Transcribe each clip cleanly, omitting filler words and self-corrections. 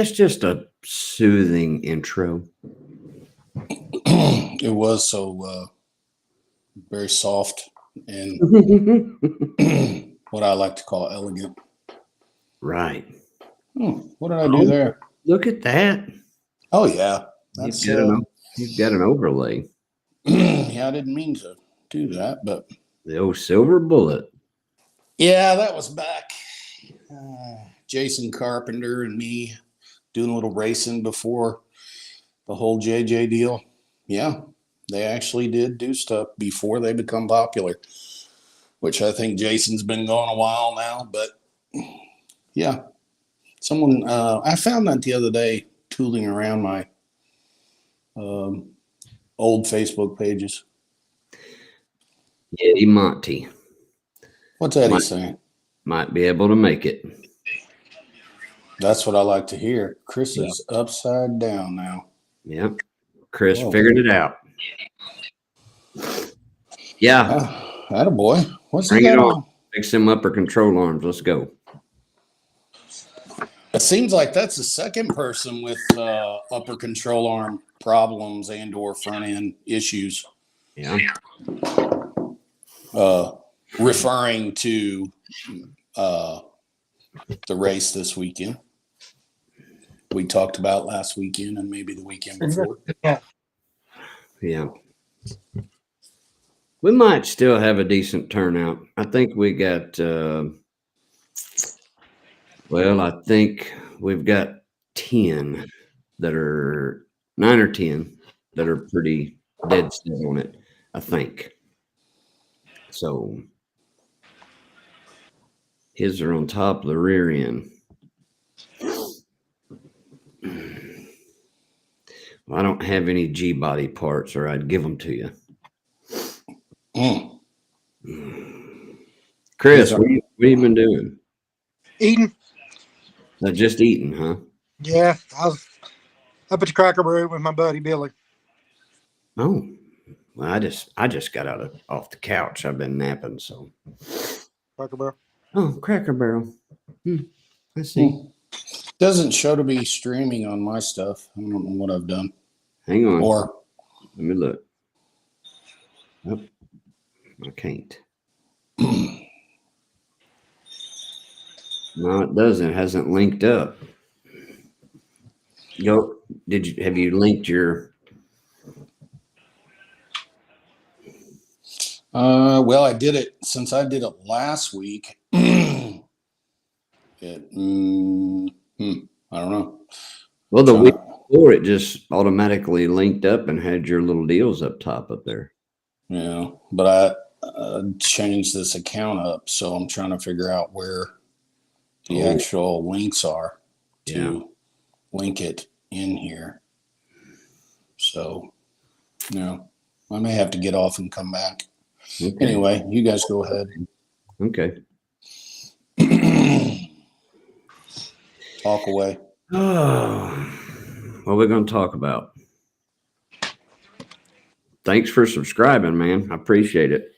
That's just a soothing intro. It was so very soft and what I like to call elegant. Right. What did I do there? Look at that. Oh yeah, You've that's got you've got an overlay. yeah. I didn't mean to do that, but The old silver bullet. yeah, that was back. Jason Carpenter and me doing a little racing before the whole JJ deal. Yeah, they actually did do stuff before they become popular, which I think Jason's been going a while now. But yeah, someone I found that the other day tooling around my um, old Facebook pages. Eddie Monty What's Eddie saying? might be able to make it. That's what I like to hear. Chris is upside down now. Yep. Chris figured it out. Yeah. Attaboy. What's Bring he it got on. Fix them upper control arms. Let's go. It seems like that's the second person with upper control arm problems and or front end issues. Yeah. Referring to the race this weekend. We talked about last weekend and maybe the weekend before. Yeah. We might still have a decent turnout. I think we got, I think we've got 10 that are 9 or 10 that are pretty dead set on it, I think. So his are on top of the rear end. Well, I don't have any G body parts, or I'd give them to you. Chris, what have you been doing? Eating. Just eating, huh? Yeah, I was up at the Cracker Barrel with my buddy Billy. Oh, well, I just got off the couch. I've been napping, so. Cracker Barrel. Oh, Cracker Barrel. I see. Doesn't show to be streaming on my stuff. I don't know what I've done. Hang on. Or let me look. Nope, I can't. No, it doesn't. It hasn't linked up. Have you linked your? Well, I did it since I did it last week. I don't know. Well, the week before it just automatically linked up and had your little deals up top up there. Yeah, but I changed this account up, so I'm trying to figure out where the actual links are to link it in here. So, I may have to get off and come back. Okay. Anyway, you guys go ahead. Okay. Talk away. Oh, what are we going to talk about? Thanks for subscribing, man. I appreciate it.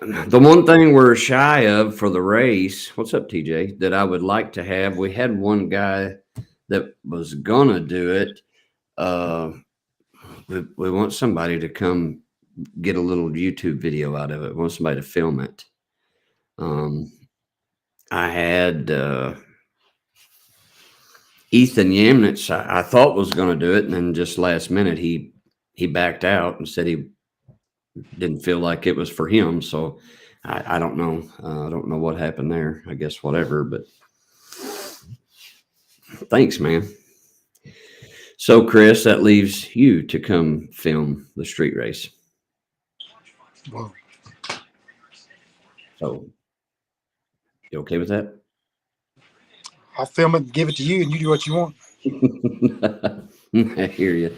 The one thing we're shy of for the race, what's up, TJ, that I would like to have, we had one guy that was going to do it. We want somebody to come get a little YouTube video out of it. We want somebody to film it. I had Ethan Yamnitz, I thought was going to do it, and then just last minute he backed out and said he didn't feel like it was for him. So I don't know. I don't know what happened there. I guess whatever. But thanks, man. So Chris, that leaves you to come film the street race. Whoa. So you okay with that? I'll film it and give it to you, and you do what you want. I hear you.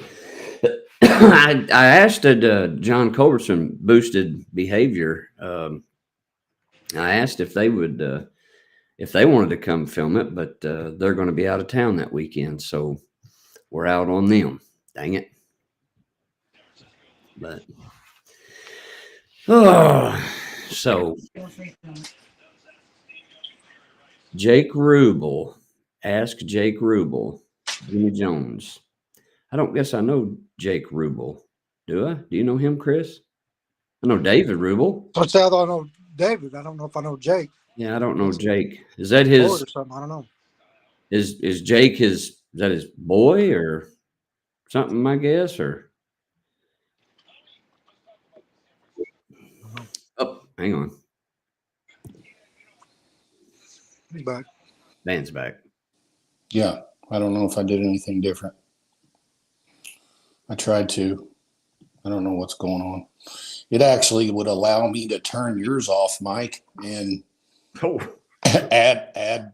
I asked John Culbertson, Boosted Behavior. I asked if they would, if they wanted to come film it, but they're going to be out of town that weekend, so we're out on them. Dang it! But so Jake Rubel Ask Jake Rubel, Jimmy Jones. I don't guess I know Jake Rubel. Do I? Do you know him, Chris? I know David Rubel. So I know David. I don't know if I know Jake. Yeah, I don't know Jake. Is that Boyd his? or something. I don't know. Is Jake his? Is that his boy or something? I guess or. Oh, hang on. He's back. Van's back. Yeah, I don't know if I did anything different. I tried to. I don't know what's going on. It actually would allow me to turn yours off, Mike, and add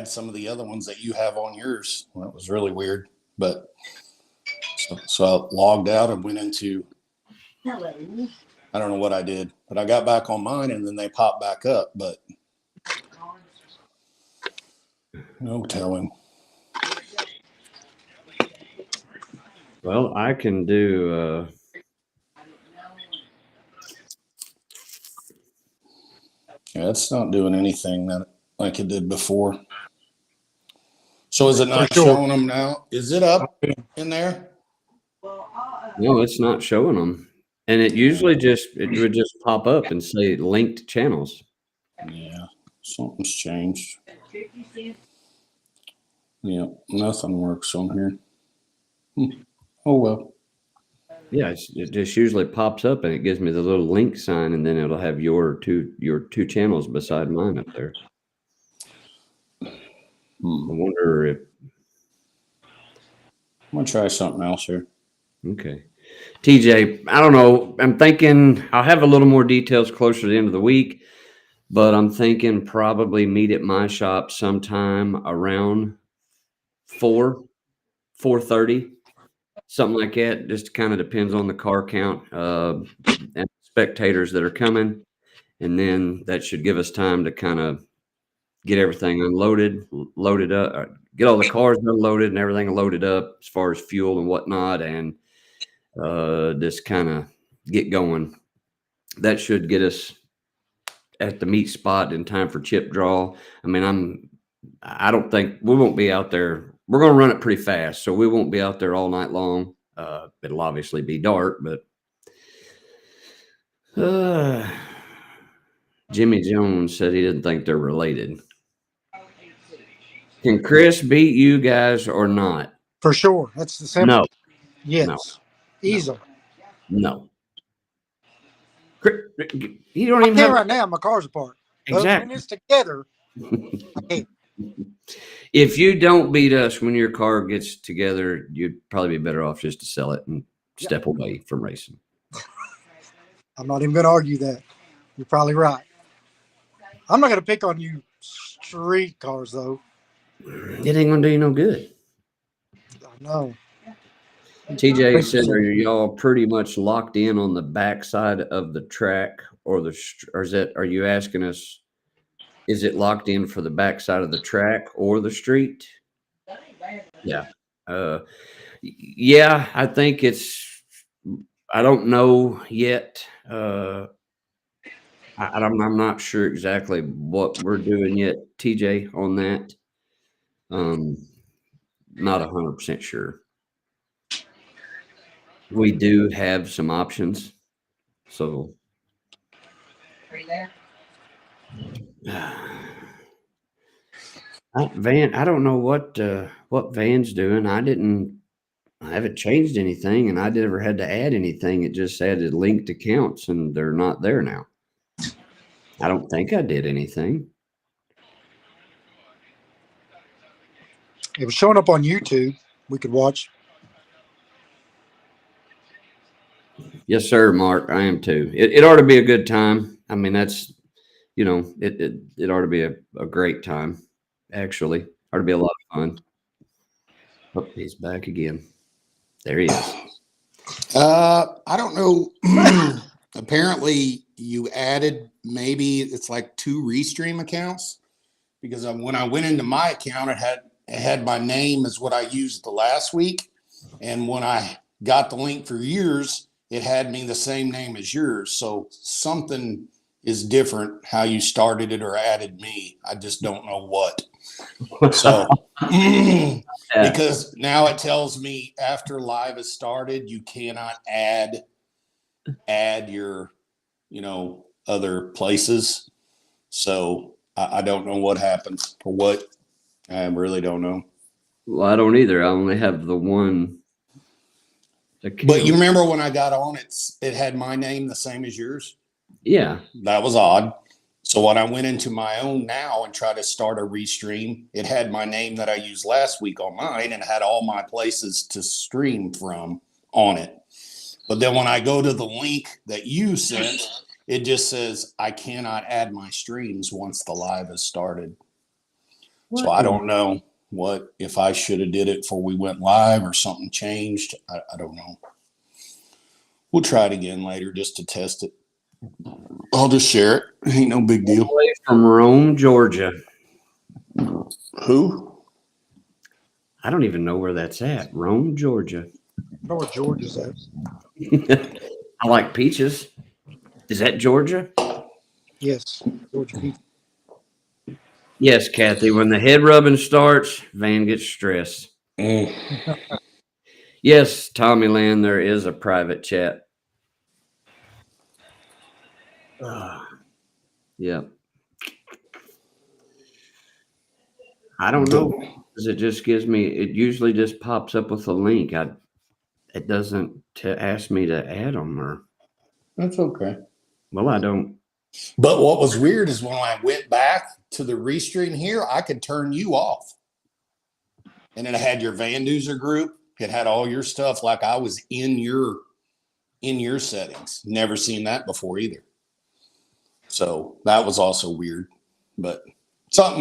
some of the other ones that you have on yours. Well, that was really weird. But so I logged out and went into. Hello. I don't know what I did, but I got back on mine and then they popped back up. But no telling. Well, I can do. Yeah, it's not doing anything that like it did before. So is it not sure. showing them now? Is it up in there? No, it's not showing them, and it usually it would just pop up and say linked channels. Yeah, something's changed. Yeah, nothing works on here. Oh well. Yeah, it just usually pops up and it gives me the little link sign, and then it'll have your two channels beside mine up there. I wonder if. I'm gonna try something else here. Okay. TJ, I don't know. I'm thinking I'll have a little more details closer to the end of the week, but I'm thinking probably meet at my shop sometime around 4:30, something like that. Just kind of depends on the car count and spectators that are coming. And then that should give us time to kind of get everything unloaded, loaded up, get all the cars unloaded and everything loaded up as far as fuel and whatnot, and just kind of get going. That should get us at the meet spot in time for chip draw. I mean, I don't think we won't be out there. We're going to run it pretty fast, so we won't be out there all night long. It'll obviously be dark, but Jimmy Jones said he didn't think they're related. Can Chris beat you guys or not? For sure. That's the simple. No. Yes. No. Easily. No. You don't I even can't have right now. My car's apart. exactly. When it's together, I can't. If you don't beat us when your car gets together, you'd probably be better off just to sell it and step away from racing. I'm not even going to argue that. You're probably right. I'm not going to pick on you street cars, though. It ain't gonna do you no good. I know. TJ said, "Are y'all pretty much locked in on the backside of the track, or is that? Are you asking us? Is it locked in for the backside of the track or the street?" Yeah. Yeah. I think it's. I don't know yet. I'm not sure exactly what we're doing yet, TJ, on that. Not 100% sure. We do have some options, so. Are you there? Van, I don't know what Van's doing. I haven't changed anything, and I never had to add anything. It just added linked accounts, and they're not there now. I don't think I did anything. It was showing up on YouTube. We could watch. Yes, sir, Mark. I am too. It ought to be a good time. I mean, that's, it ought to be a great time. Actually, ought to be a lot of fun. Oh, he's back again. There he is. I don't know. Apparently, you added maybe it's like 2 Restream accounts because when I went into my account, it had my name as what I used the last week, and when I got the link for yours, it had me the same name as yours. So something is different how you started it or added me. I just don't know what. So, Yeah. because now it tells me after live has started, you cannot add your, other places. So I don't know what happened or what. I really don't know. Well, I don't either. I only have the one. But you remember when I got on, it had my name the same as yours. Yeah. That was odd. So when I went into my own now and tried to start a restream, it had my name that I used last week on mine and had all my places to stream from on it. But then when I go to the link that you sent, it just says I cannot add my streams once the live has started. So I don't know if I should have did it before we went live or something changed. I don't know. We'll try it again later just to test it. I'll just share it. Ain't no big deal. Away from Rome, Georgia. Who? I don't even know where that's at. Rome, Georgia. I know where Georgia's at. I like peaches. Is that Georgia? Yes, Georgia Beach. Yes, Kathy. When the head rubbing starts, Van gets stressed. Yes, Tommy Land, there is a private chat. Yeah. I don't know. Because it just gives me, it usually just pops up with a link. It doesn't ask me to add them or. That's okay. Well, I don't. But what was weird is when I went back to the restream here, I could turn you off. And then it had your Van Duzer group. It had all your stuff like I was in your settings. Never seen that before either. So that was also weird. But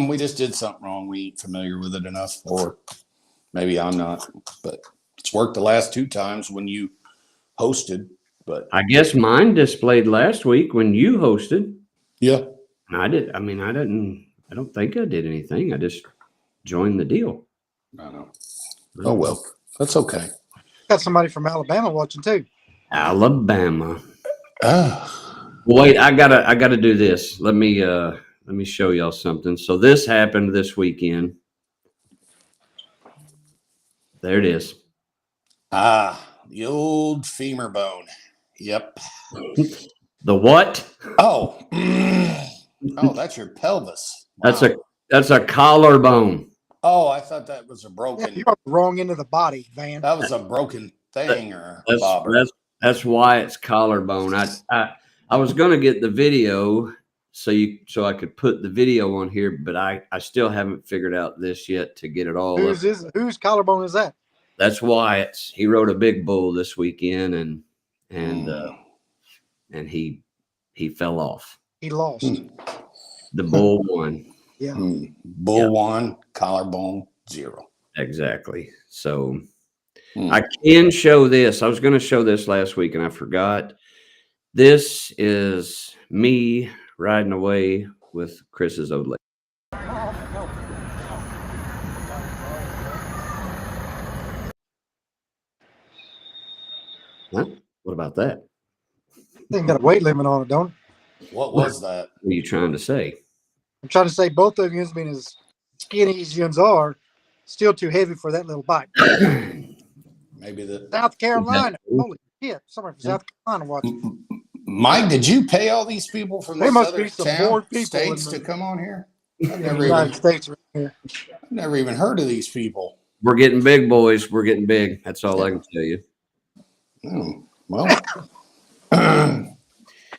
we just did something wrong. We ain't familiar with it enough, or maybe I'm not. But it's worked the last 2 times when you hosted. But I guess mine displayed last week when you hosted. yeah. I don't think I did anything. I just joined the deal. I know. Oh, well, that's okay. Got somebody from Alabama watching too. Alabama. Ah. Wait, I gotta do this. Let me show y'all something. So this happened this weekend. There it is. The old femur bone. Yep. The what? Oh. Oh, that's your pelvis. Wow. That's a collarbone. Oh, I thought that was a Yeah, broken. you're on the wrong end of the body, Van. That was a broken thing or a bobber. That's why it's collarbone. I was gonna get the video so I could put the video on here, but I still haven't figured out this yet to get it all. Whose collarbone is that? That's Wyatt's. He rode a big bull this weekend and he fell off. He lost. The bull won. Yeah. Bull 1, collarbone 0. Exactly. So I can show this. I was going to show this last week and I forgot. This is me riding away with Chris's old lady. Huh? What about that? Thing got a weight limit on it, don't it? What was that? What are you trying to say? I'm trying to say both of you, being as skinny as you are, still too heavy for that little bike. Maybe the South Carolina. Holy shit. Somebody from South Carolina watching. Mike, did you pay all these people from There this must other be some town, bored people states in the- to come on here? I've in the never, United even, States right here. I've never even heard of these people. We're getting big, boys. We're getting big. That's all I can tell you. Oh, well,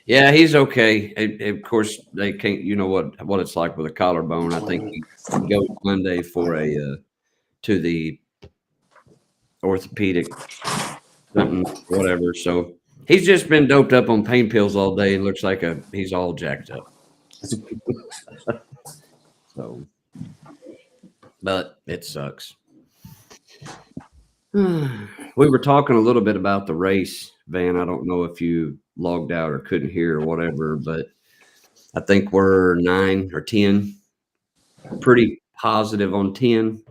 Yeah, he's okay. Of course, they can't. You know what it's like with a collarbone. I think he goes Monday for to the orthopedic something, whatever. So he's just been doped up on pain pills all day and looks like he's all jacked up. So, but it sucks. We were talking a little bit about the race, Van. I don't know if you logged out or couldn't hear or whatever, but I think we're 9 or 10. Pretty positive on 10.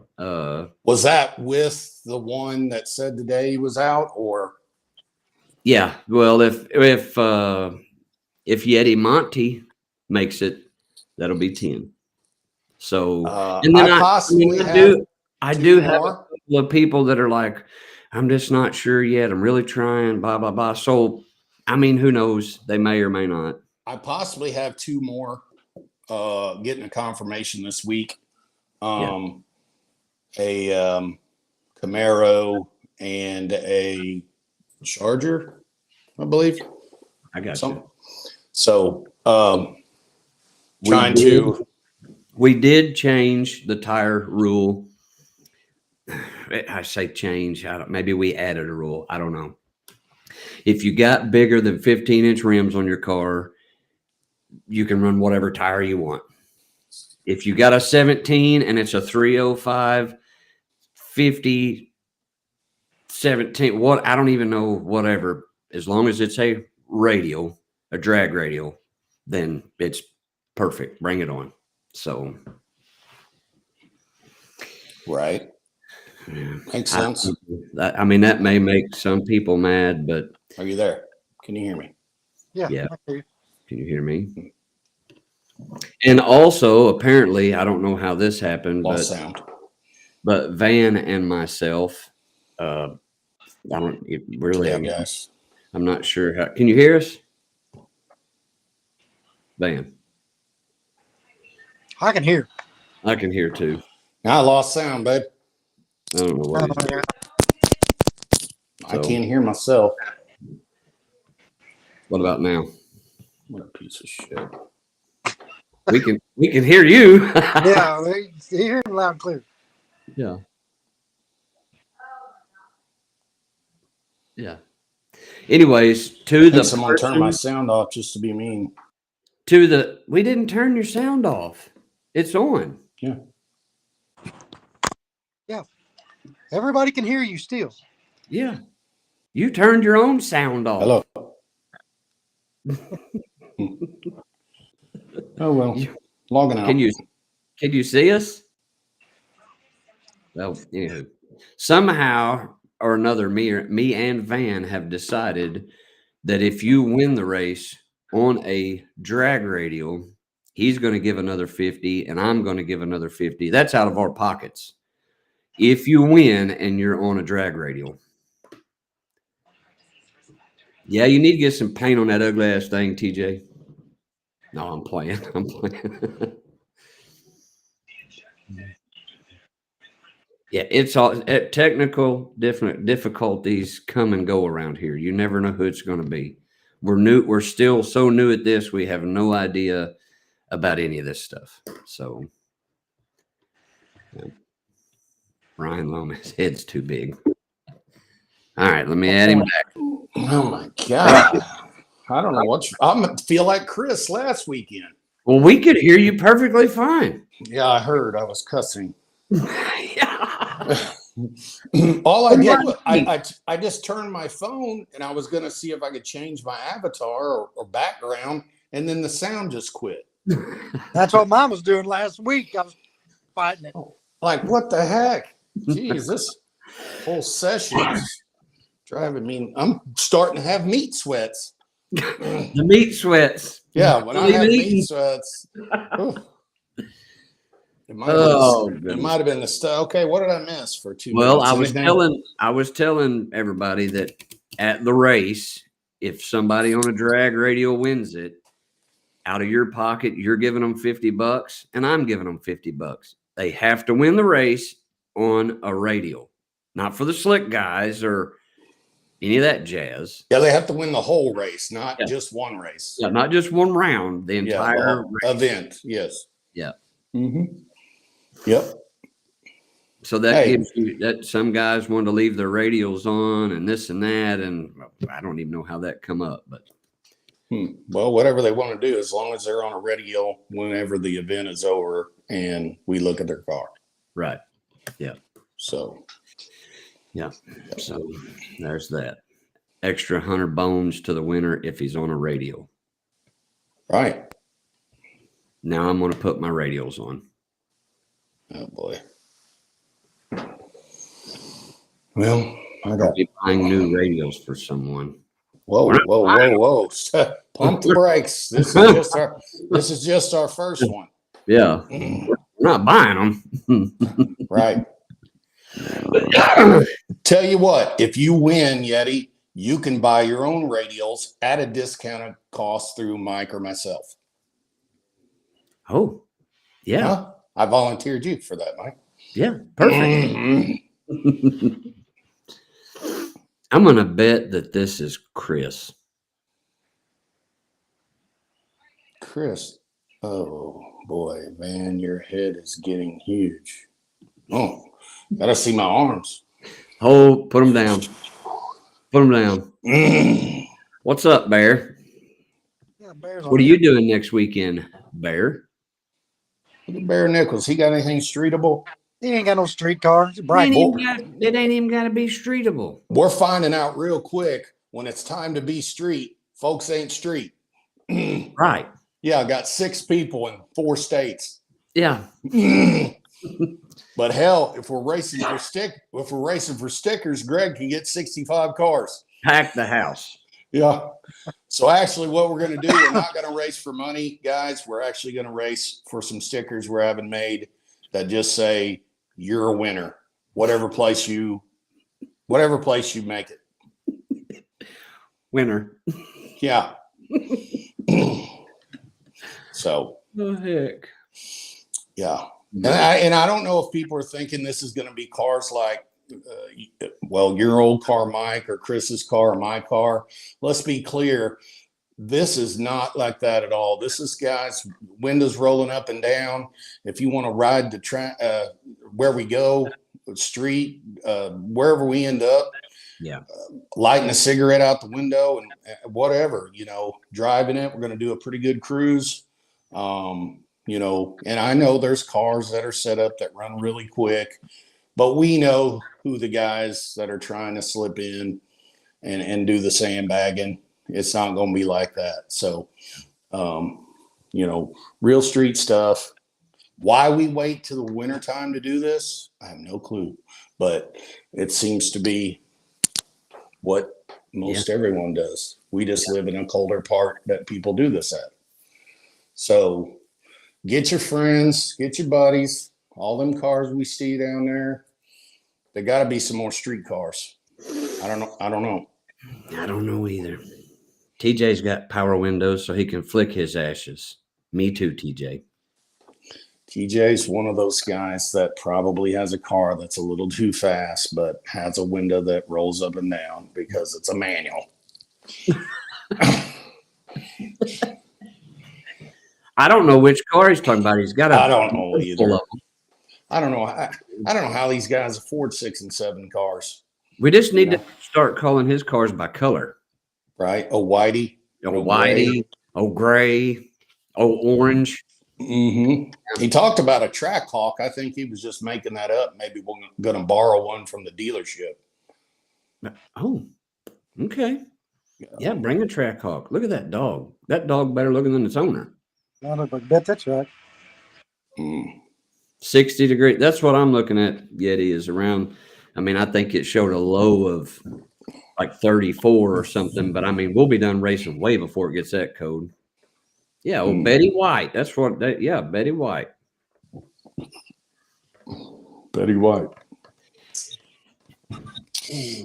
was that with the one that said today he was out, or? Yeah. Well, if Yeti Monty makes it, that'll be 10. So, and then I possibly I two do have a more. couple of people that are like, I'm just not sure yet. I'm really trying, blah, blah, blah. So, I mean, who knows? They may or may not. I possibly have two more getting a confirmation this week. A Camaro and a Charger, I believe. I got Some. you. So We trying did- to We did change the tire rule. I say change. Maybe we added a rule. I don't know. If you got bigger than 15-inch rims on your car, you can run whatever tire you want. If you got a 17 and it's a 305, 50, 17, what, I don't even know, whatever, as long as it's a radial, a drag radial, then it's perfect. Bring it on. So, right. yeah. Makes sense. I mean, that may make some people mad, but Are you there? Can you hear me? Yeah. Yeah. I hear you. can you hear me? And also, apparently, I don't know how this happened, Lost sound. but Van and myself, I don't really, Yeah, guys. I'm not sure how. Can you hear us, Van? I can hear. I can hear too. I lost sound, babe. I don't know what he's doing. I So- can't hear myself. What about now? What a piece of shit. We can hear you. Yeah, they hear him loud and clear. Yeah. Yeah. Anyways, to the Someone turn my person- sound off just to be mean. we didn't turn your sound off. It's on. Everybody can hear you still. Yeah. You turned your own sound off. Hello. Oh well. Logging out. Can you see us? Well, anywho, somehow or another, me and Van have decided that if you win the race on a drag radial, he's going to give another 50 and I'm going to give another 50. That's out of our pockets. If you win and you're on a drag radial. Yeah, you need to get some paint on that ugly ass thing, TJ. No, I'm playing. I'm playing. Yeah, it's all technical difficulties come and go around here. You never know who it's going to be. We're new. We're still so new at this. We have no idea about any of this stuff. So, yeah. Ryan Lomas, head's too big. All right, let me add him back. Oh my god. I don't know I'm gonna feel like Chris last weekend. Well, we could hear you perfectly fine. Yeah, I heard. I was cussing. Yeah. All I What do did you was I just turned my phone and I was gonna see if I could change my avatar or background, and then the sound just quit. That's what mine was doing last week. I was fighting it. Like, what the heck? Jeez, this whole session is driving me. I'm starting to have meat sweats. The meat sweats. Yeah, when I Leave have it meat eaten. sweats. Oof. It might have been the stuff. Okay, what did I miss for 2 Well, minutes? I was telling everybody that at the race, if somebody on a drag radial wins it, out of your pocket, you're giving them $50 and I'm giving them $50. They have to win the race on a radial, not for the slick guys or any of that jazz. Yeah, they have to win the whole race, not Yeah. just one race. Yeah, not just one round, the Yeah, entire the race. event. Yes. Yeah. Mm-hmm. Yep. So that Hey. gives you that some guys want to leave their radials on and this and that. And I don't even know how that come up, but Well, whatever they want to do, as long as they're on a radio whenever the event is over and we look at their car. right. So, So there's that extra 100 bones to the winner if he's on a radio. right. Now I'm going to put my radials on. Oh boy. Well, I I'll got be buying new radios for someone. whoa. Pump the brakes. This is just our first one. Yeah. not buying them. Right. Tell you what, if you win, Yeti, you can buy your own radials at a discounted cost through Mike or myself. Oh, yeah. Huh? I volunteered you for that, Mike. Yeah. Perfect. Mhm. I'm going to bet that this is Chris. Chris. Oh boy, man, your head is getting huge. Oh, gotta see my arms. Oh, put them down. Put them down. Mm. What's up, Bear? Yeah, Bears What are on you doing next weekend, Bear? Look at Bear Nichols. He got anything streetable? He ain't got no street car. It's a It bright ain't boy. it ain't even got to be streetable. We're finding out real quick when it's time to be street. Folks ain't street. Right. Yeah, I got 6 people in 4 states. Yeah. But hell, if we're racing for stickers, Greg can get 65 cars. Pack the house. Yeah. So actually, what we're going to do, we're not going to race for money, guys. We're actually going to race for some stickers we're having made that just say you're a winner, whatever place you make it. Winner. Yeah. So Oh, heck. yeah. And I don't know if people are thinking this is going to be cars like, well, your old car, Mike, or Chris's car, or my car. Let's be clear. This is not like that at all. This is, guys, windows rolling up and down. If you want to ride the where we go, street, wherever we end up, Yeah. lighting a cigarette out the window and whatever, driving it. We're going to do a pretty good cruise. And I know there's cars that are set up that run really quick, but we know who the guys that are trying to slip in and do the sandbagging. It's not going to be like that. So, real street stuff. Why we wait till the winter time to do this, I have no clue, but it seems to be what most everyone does. We just live in a colder part that people do this at. So get your friends, get your buddies, all them cars we see down there. There got to be some more street cars. I don't know. I don't know either. TJ's got power windows so he can flick his ashes. Me too, TJ. TJ's one of those guys that probably has a car that's a little too fast, but has a window that rolls up and down because it's a manual. I don't know which car he's talking about. He's got I don't know full either. of them. I don't know. I don't know how these guys afford 6 and 7 cars. We just need to start calling his cars by color. Right? Oh, Whitey. Oh, whitey. Oh, gray. Oh, orange. Mm-hmm. He talked about a track hawk. I think he was just making that up. Maybe we're going to borrow one from the dealership. Oh, okay. Yeah, bring a track hawk. Look at that dog. That dog better looking than its owner. I bet that's right. 60 degree. That's what I'm looking at. Yeti is around. I mean, I think it showed a low of like 34 or something, but I mean, we'll be done racing way before it gets that cold. Yeah. Well, Betty White. That's what yeah. Betty White. Betty White.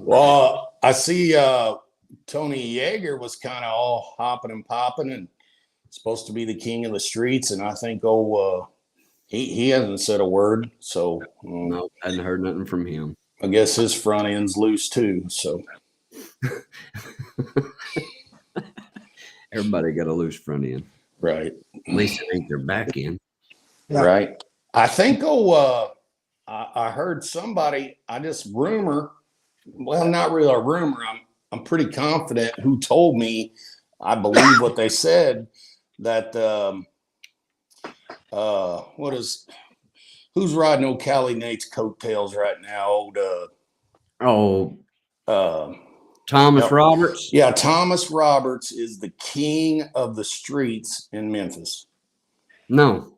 Well, I see Tony Yeager was kind of all hopping and popping and supposed to be the king of the streets. And I think, he hasn't said a word. So No, I hadn't heard nothing from him. I guess his front end's loose too. So Everybody got a loose front end. right. At least it ain't their back end. Yeah. Right. I think, I heard somebody, rumor, well, not really a rumor. I'm pretty confident who told me, I believe what they said, that, who's riding old Callie Nate's coattails right now? Thomas Yep. Roberts. Yeah. Thomas Roberts is the king of the streets in Memphis. No.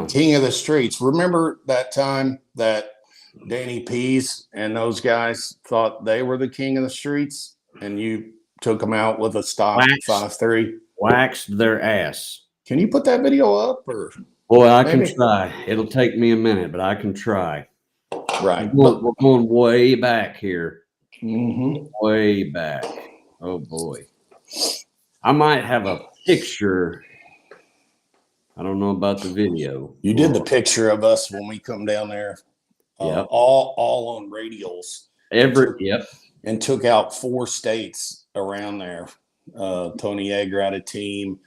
King of the streets. Remember that time that Danny Pease and those guys thought they were the king of the streets, and you took them out with a stock Wax. 5.3? Waxed their ass. Can you put that video up? Or Boy, I can Maybe. try. It'll take me a minute, but I can try. Right. We're going way back here. Mhm. Way back. Oh boy. I might have a picture. I don't know about the video. You did the picture of us when we come down there. Yep. All on radials. Yep. And took out 4 states around there. Tony Yeager had a team.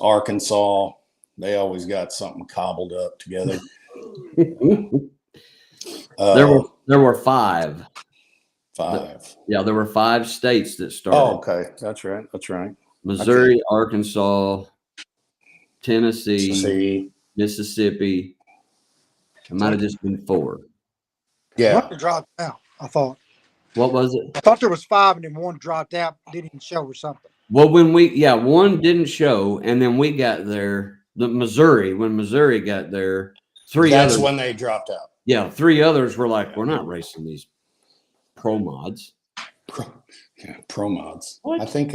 Arkansas, they always got something cobbled up together. There were 5. 5. Yeah, there were 5 states that started. Oh, okay. That's right. Missouri, Arkansas, Tennessee, See, Mississippi. It might have just been 4. yeah. One dropped out. I thought. What was it? I thought there was 5, and then one dropped out, didn't even show or something. Well, one didn't show, and then we got there. When Missouri got there, 3 That's others. when they dropped out. Yeah, 3 others were like, we're not racing these pro mods. Yeah, pro mods. What? I think,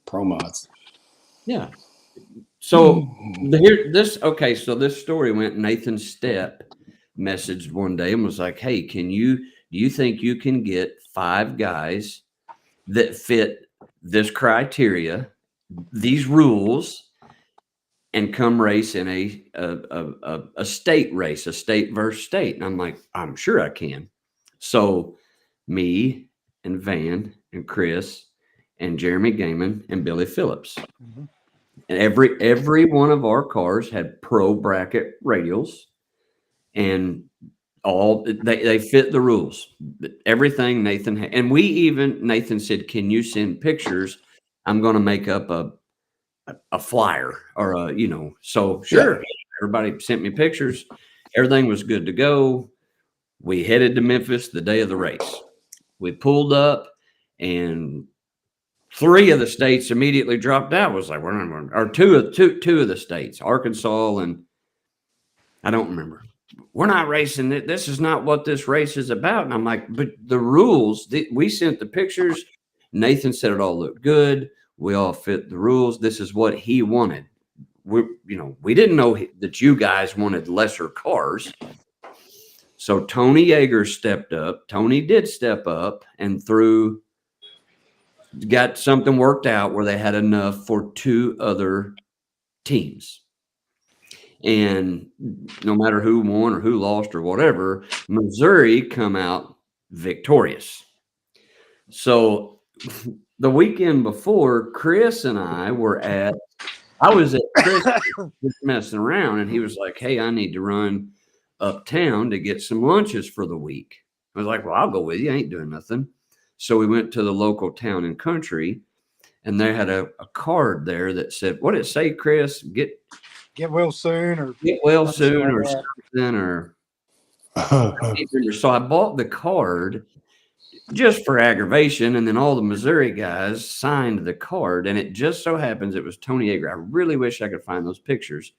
pro mods. Yeah. So so this story went. Nathan Stepp messaged one day and was like, hey, do you think you can get 5 guys that fit this criteria, these rules, and come race in a state race, a state versus state? And I'm like, I'm sure I can. So me and Van and Chris and Jeremy Gaiman and Billy Phillips. Mm-hmm. And every one of our cars had pro bracket radials, and all they fit the rules. Everything Nathan had, and Nathan said, "Can you send pictures? I'm going to make up a flyer or a So sure, yeah. Everybody sent me pictures. Everything was good to go. We headed to Memphis the day of the race. We pulled up, and 3 of the states immediately dropped out. Was like, we're not, or two of the states, Arkansas and I don't remember. We're not racing. This is not what this race is about. And I'm like, but the rules. We sent the pictures. Nathan said it all looked good. We all fit the rules. This is what he wanted. We didn't know that you guys wanted lesser cars. So Tony Yeager stepped up. Tony did step up and got something worked out where they had enough for 2 other teams. And no matter who won or who lost or whatever, Missouri come out victorious. So the weekend before, Chris and I I was at Chris just messing around, and he was like, hey, I need to run uptown to get some lunches for the week. I was like, well, I'll go with you. I ain't doing nothing. So we went to the local Town and Country, and they had a card there that said, what did it say, Chris? Get well soon, or get well soon, or something, or so I bought the card just for aggravation, and then all the Missouri guys signed the card, and it just so happens it was Tony Yeager. I really wish I could find those pictures,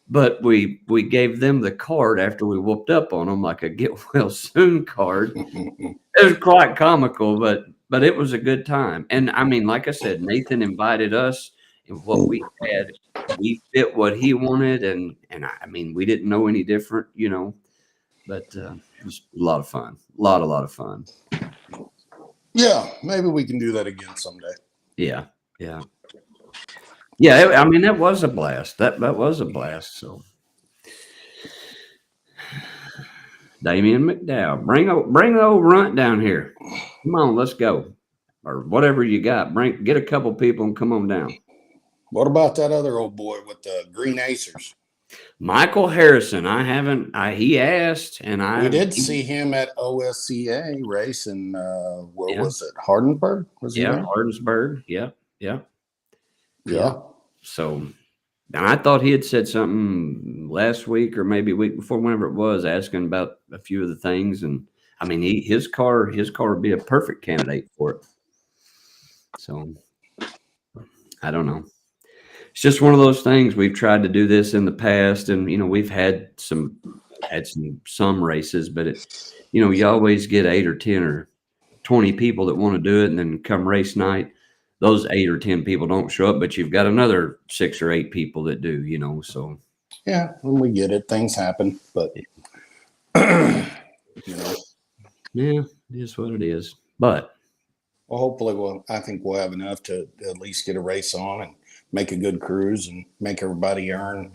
but we gave them the card after we whooped up on them, like a get well soon card. It was quite comical, but it was a good time. And I mean, like I said, Nathan invited us, and what we had, we fit what he wanted, and I mean, we didn't know any different, but it was a lot of fun. A lot of fun. Yeah, maybe we can do that again someday. Yeah. I mean, that was a blast. That was a blast. So, Damian McDowell, bring the old runt down here. Come on, let's go, or whatever you got. Get a couple people and come on down. What about that other old boy with the green Acers? Michael Harrison. He asked, and we did see him at OSCA racing. Was it? Hardenberg? Hardinsburg. Yeah. So, and I thought he had said something last week or maybe a week before, whenever it was, asking about a few of the things. And I mean, his car would be a perfect candidate for it. So I don't know. It's just one of those things. We've tried to do this in the past, and we've had some races, but it's you always get 8 or 10 or 20 people that want to do it, and then come race night, those 8 or 10 people don't show up, but you've got another 6 or 8 people that do. So Yeah, when we get it, things happen, but you know, Yeah, it is what it is. But well, hopefully I think we'll have enough to at least get a race on and make a good cruise and make everybody earn.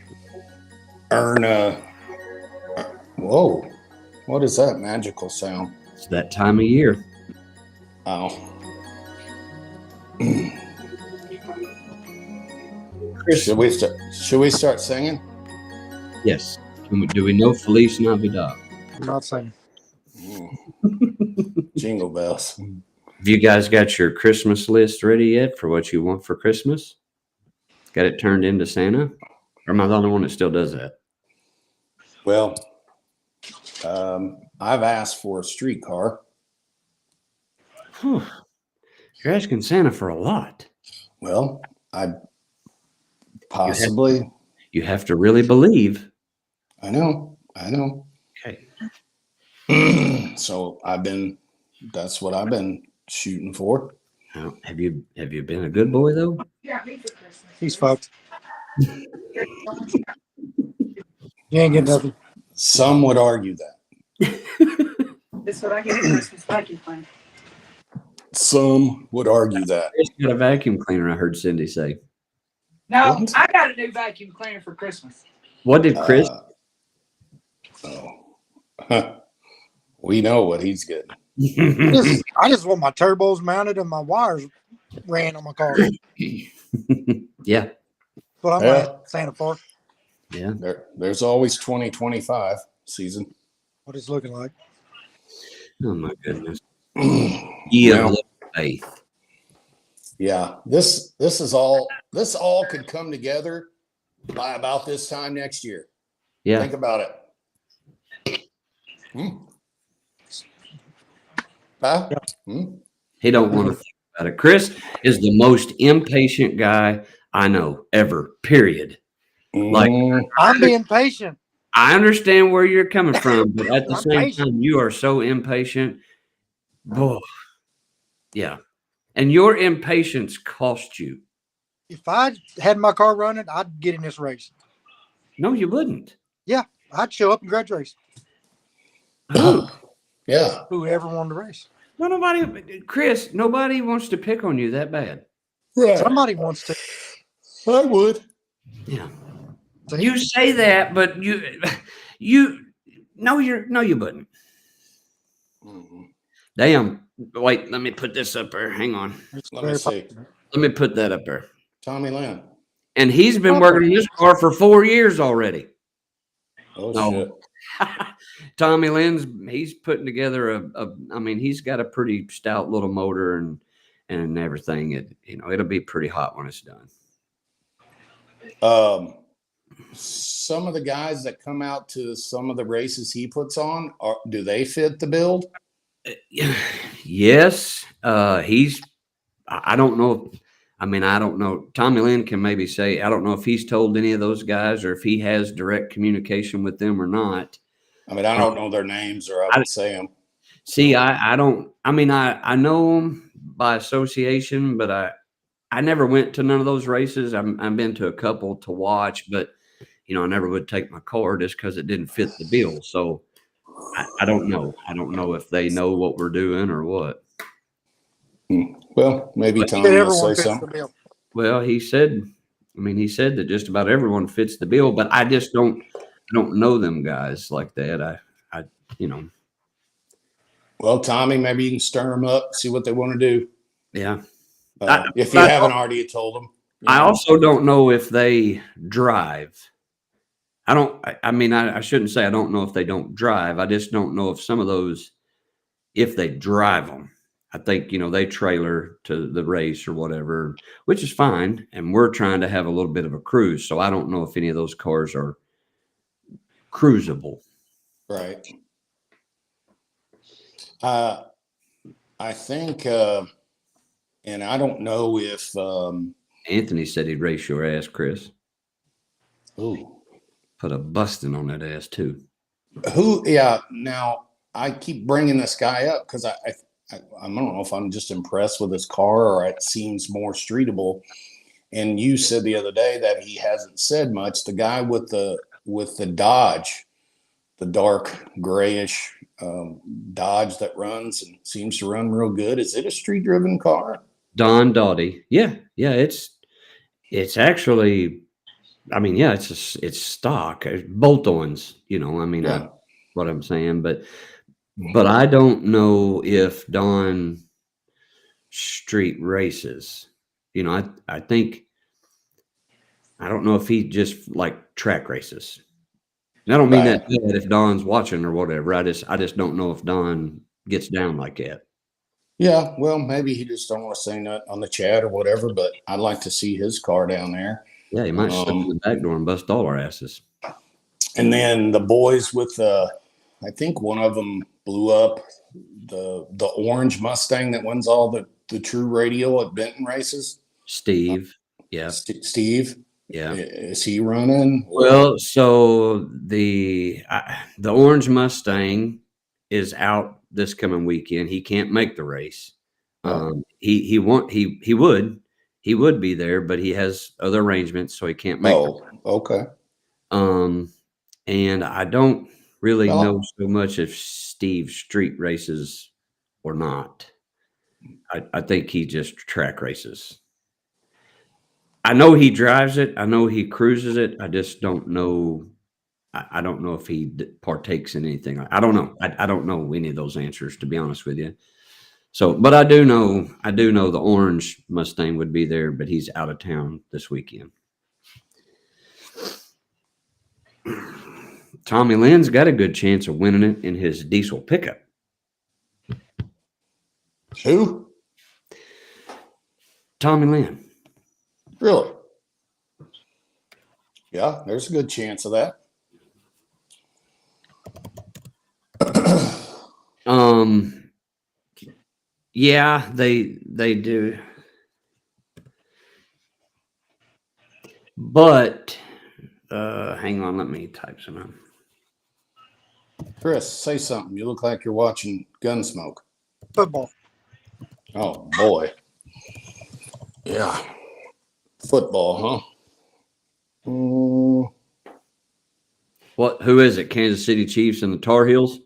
Whoa, what is that magical sound? it's that time of year. Oh, Chris, should we start singing? yes. Do we know Feliz Navidad? I'm not saying. Jingle bells. Have you guys got your Christmas list ready yet for what you want for Christmas? Got it turned into Santa? Or am I the only one that still does that? Well, I've asked for a streetcar. Whew. You're asking Santa for a lot. Well, I possibly. You have to really believe. I know. Okay. So that's what I've been shooting for. Now, have you been a good boy though? Yeah, me for Christmas. He's fucked. You ain't getting nothing. Some would argue that. That's what I get for Christmas vacuum cleaner. Some would argue that. Chris got a vacuum cleaner, I heard Cindy say. No, What? I got a new vacuum cleaner for Christmas. What did Chris? We know what he's getting. I just want my turbos mounted and my wires ran on my car. Yeah. But I'm Yeah. at Santa for. Yeah. There's always 2025 season. What it's looking like. Oh my goodness. Yeah. Now- Faith. Yeah, this all could come together by about this time next year. Yeah. Think about it. Huh? He don't want to think about it. Chris is the most impatient guy I know ever. Period. Like- I'm being patient. I understand where you're coming from, but at the I'm same patient. time, you are so impatient. Oh, yeah. And your impatience cost you. If I had my car running, I'd get in this race. No, you wouldn't. I'd show up and grudge race. Yeah. Whoever wanted to race. No, nobody, Chris, nobody wants to pick on you that bad. Somebody wants to. I would. Yeah. So You say that, but you wouldn't. Damn. Wait, let me put this up there. Hang on. Let me see. Let me put that up there. Tommy Lynn. And he's been working on this car for 4 years already. Oh, No. shit. Tommy Lynn's he's putting together I mean, he's got a pretty stout little motor and everything. It'll be pretty hot when it's done. Some of the guys that come out to some of the races he puts on, do they fit the build? Yes. I don't know. I don't know. Tommy Lynn can maybe say, I don't know if he's told any of those guys or if he has direct communication with them or not. I mean, I don't know their names, or I would say them. See, I don't, I know them by association, but I never went to none of those races. I've been to a couple to watch, but I never would take my car just because it didn't fit the bill. So I don't know. I don't know if they know what we're doing or what. Well, maybe But Tommy will everyone say fits the something. bill. Well, he said that just about everyone fits the bill, but I just don't know them guys like that. Well, Tommy, maybe you can stir them up, see what they want to do. Yeah. If you haven't already told them. I also don't know if they drive. I shouldn't say I don't know if they don't drive. I just don't know if some of those, if they drive them. I think, they trailer to the race or whatever, which is fine. And we're trying to have a little bit of a cruise. So I don't know if any of those cars are cruisable. Right. I think, and I don't know if, Anthony said he'd race your ass, Chris. ooh, Put a busting on that ass too. yeah. Now I keep bringing this guy up because I don't know if I'm just impressed with his car or it seems more streetable. And you said the other day that he hasn't said much. The guy with the with the Dodge, the dark grayish Dodge that runs and seems to run real good. Is it a street driven car? Don Dottie. Yeah, it's actually. I mean, yeah, it's stock. Bolt-ons. I mean, Yeah. what I'm saying, but I don't know if Don street races. I think I don't know if he just like track races. And I don't mean that Right. bad if Don's watching or whatever. I just don't know if Don gets down like that. Yeah, well, maybe he just don't want to say that on the chat or whatever, but I'd like to see his car down there. Yeah, he might slip in the back door and bust all our asses. And then the boys with I think one of them blew up the orange Mustang that wins all the true radio at Benton races. Steve. Yeah. Steve, Yeah. is he running? Well, so the orange Mustang is out this coming weekend. He can't make the race. He would be there, but he has other arrangements, so he can't make. Okay. And I don't really Well, know so much if Steve street races or not. I think he just track races. I know he drives it. I know he cruises it. I just don't know. I don't know if he partakes in anything. I don't know. I don't know any of those answers, to be honest with you. So, but I do know the orange Mustang would be there, but he's out of town this weekend. Tommy Lynn's got a good chance of winning it in his diesel pickup. who? Tommy Lynn. Really? Yeah, there's a good chance of that. Yeah, they do. But hang on, let me type some up. Chris, say something. You look like you're watching Gunsmoke. Football. Oh boy. Yeah. Football, huh? Who is it? Kansas City Chiefs and the Tar Heels?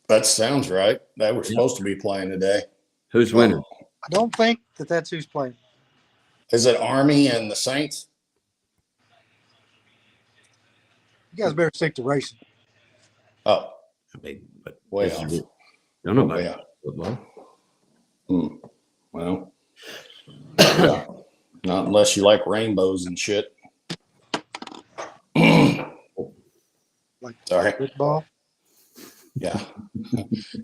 That sounds right. They were supposed to be playing today. Who's winning? I don't think that's who's playing. Is it Army and the Saints? You guys better stick to racing. Oh, I mean, but way this off. is- don't know about Way off. football. Well, yeah. Not unless you like rainbows and shit. Like Sorry. football. Yeah.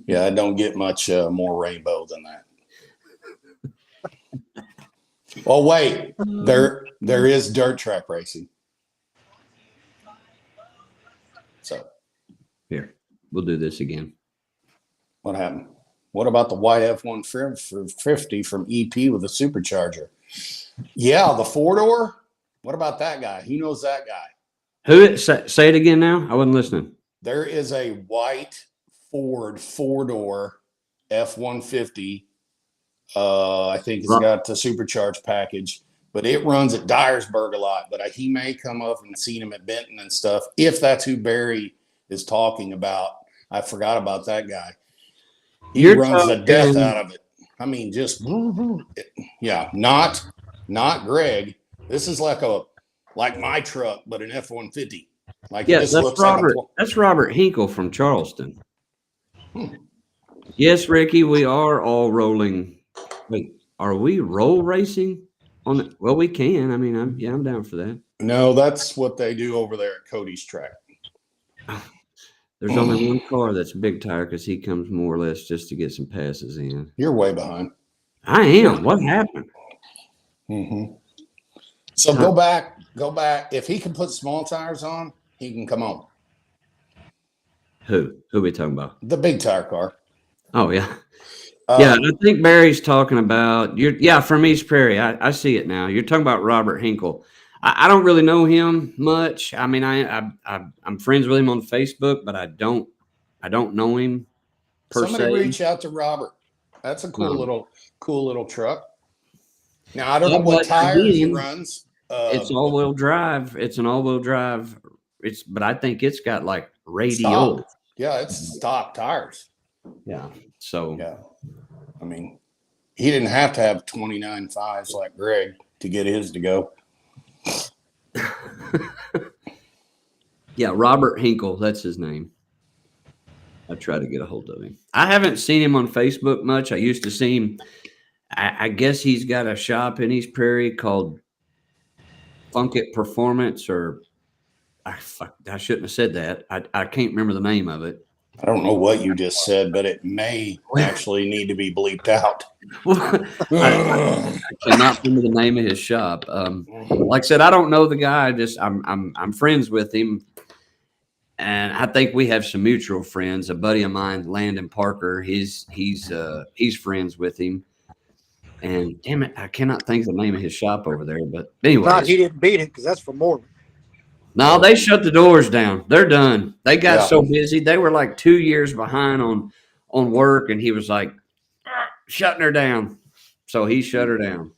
Yeah, I don't get much more rainbow than that. Oh, wait. There is dirt track racing. So Here, we'll do this again. what happened? What about the white F-150 from EP with a supercharger? Yeah, the four-door. What about that guy? He knows that guy. Who? Say it again now. I wasn't listening. There is a white Ford four-door F-150. I think it's got the supercharged package, but it runs at Dyersburg a lot. But he may come up and seen him at Benton and stuff. If that's who Barry is talking about, I forgot about that guy. He runs the death out of it. I mean, just yeah, not Greg. This is like my truck, but an F-150. Like Yes, this that's Robert. That's Robert Hinkle from Charleston. Yes, Ricky, we are all rolling. Wait, are we roll racing on it? Well, we can. I mean, I'm down for that. No, that's what they do over there at Cody's track. There's only one car that's big tire because he comes more or less just to get some passes in. You're way behind. I am. What happened? So go back. If he can put small tires on, he can come on. Who are we talking about? The big tire car. Oh, yeah. Yeah, I think Barry's talking about from East Prairie. I see it now. You're talking about Robert Hinkle. I don't really know him much. I mean, I'm friends with him on Facebook, but I don't know him per Somebody se. reach out to Robert. That's a cool little truck. Now I don't know what but tires he again- runs. It's all-wheel drive. It's an all-wheel drive. But I think it's got like radial. stock. Yeah, it's stock tires. Yeah. So Yeah. I mean, he didn't have to have 29 fives like Greg to get his to go. yeah, Robert Hinkle, that's his name. I try to get a hold of him. I haven't seen him on Facebook much. I used to see him. I guess he's got a shop in East Prairie called Funk It Performance, or I shouldn't have said that. I can't remember the name of it. I don't know what you just said, but it may actually need to be bleeped out. I cannot remember the name of his shop. Like I said, I don't know the guy. I'm friends with him, and I think we have some mutual friends. A buddy of mine, Landon Parker, he's friends with him. And damn it, I cannot think of the name of his shop over there. But anyway, Not he didn't beat it because that's for Moreland. no, they shut the doors down. They're done. They got so busy. They were like 2 years behind on work, and he was like shutting her down. So he shut her down.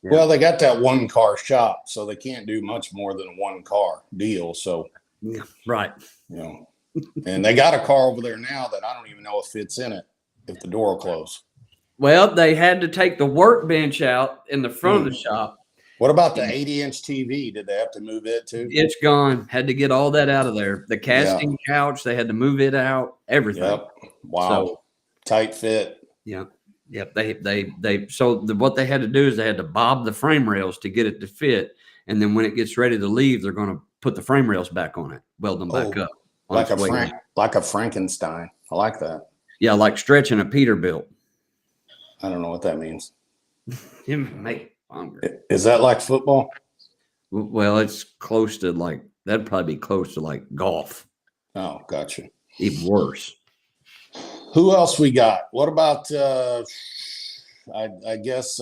Yeah. Well, they got that one car shop, so they can't do much more than a one car deal. So, Yeah, right. you know, and they got a car over there now that I don't even know if fits in it if the door will close. Well, they had to take the workbench out in the front of the shop. What about the 80-inch TV? Did they have to move it too? It's gone. Had to get all that out of there. The casting couch, they had to move it out. Everything. Yep. Wow. So, tight fit. yeah. Yep. What they had to do is they had to bob the frame rails to get it to fit. And then when it gets ready to leave, they're going to put the frame rails back on it, weld them back up. Like a Frankenstein. I like that. Yeah, like stretching a Peterbilt. I don't know what that means. Make it longer. Is that like football? Well, it's close to that'd probably be close to like golf. Oh, gotcha. Even worse. Who else we got? What about I guess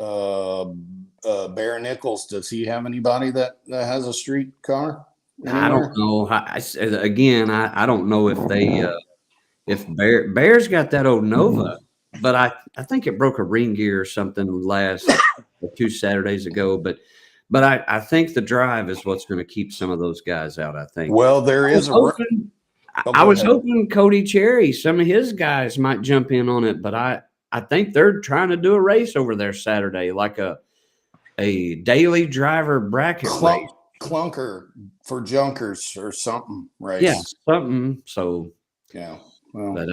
Bear Nichols? Does he have anybody that has a street car? I don't know. I don't know if they if Bear's got that old Nova, but I think it broke a ring gear or something last 2 Saturdays ago. But I think the drive is what's going to keep some of those guys out. I think. Well, there is I was hoping Cody Cherry, some of his guys might jump in on it, but I think they're trying to do a race over there Saturday, like a daily driver bracket race. Clunker for junkers or something, right? Yeah, something. So yeah. Well, but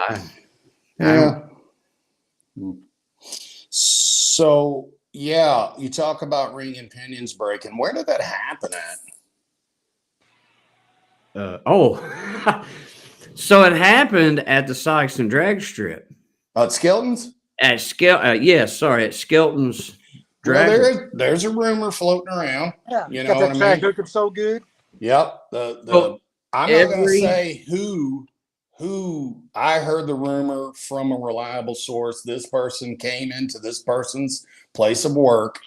yeah. So yeah, you talk about ring and pinions breaking. Where did that happen at? So it happened at the Sykeston drag strip. At Skelton's? At Skelton's drag. Well, there's a rumor floating around. Yeah, you know got that what I track mean? looking so good. Yep. I'm not going to say who I heard the rumor from a reliable source. This person came into this person's place of work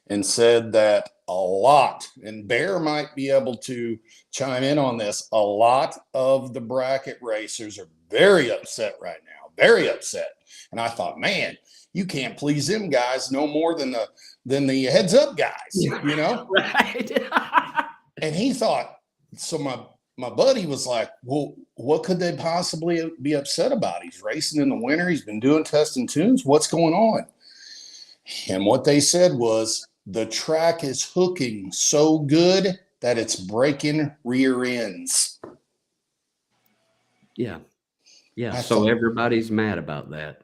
and said that a lot, and Bear might be able to chime in on this, a lot of the bracket racers are very upset right now, very upset. And I thought, man, you can't please them guys no more than the heads up guys, you know? Right. And he thought, so my buddy was like, well, what could they possibly be upset about? He's racing in the winter. He's been doing testing tunes. What's going on? And what they said was the track is hooking so good that it's breaking rear ends. Yeah. So everybody's mad about that.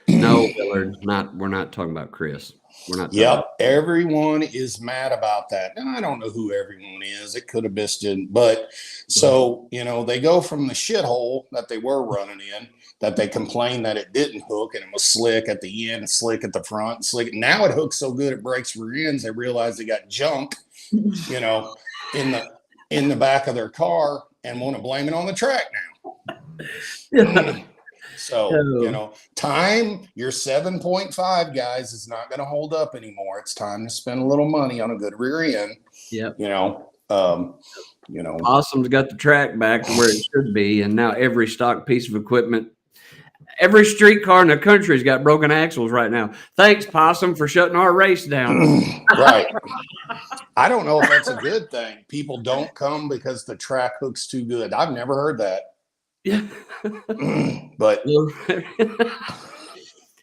No, Willard, we're not talking about Chris. We're not. Yep. Everyone is mad about that. And I don't know who everyone is. It could have been, but so, they go from the shithole that they were running in, that they complained that it didn't hook and it was slick at the end, slick at the front, slick. Now it hooks so good it breaks rear ends. They realize they got junk, in the back of their car and want to blame it on the track now. So, time, your 7.5 guys is not going to hold up anymore. It's time to spend a little money on a good rear end. Yep. Awesom's got the track back to where it should be. And now every stock piece of equipment Every street car in the country's got broken axles right now. Thanks, Possum, for shutting our race down. Right. I don't know if that's a good thing. People don't come because the track hook's too good. I've never heard that. Yeah. But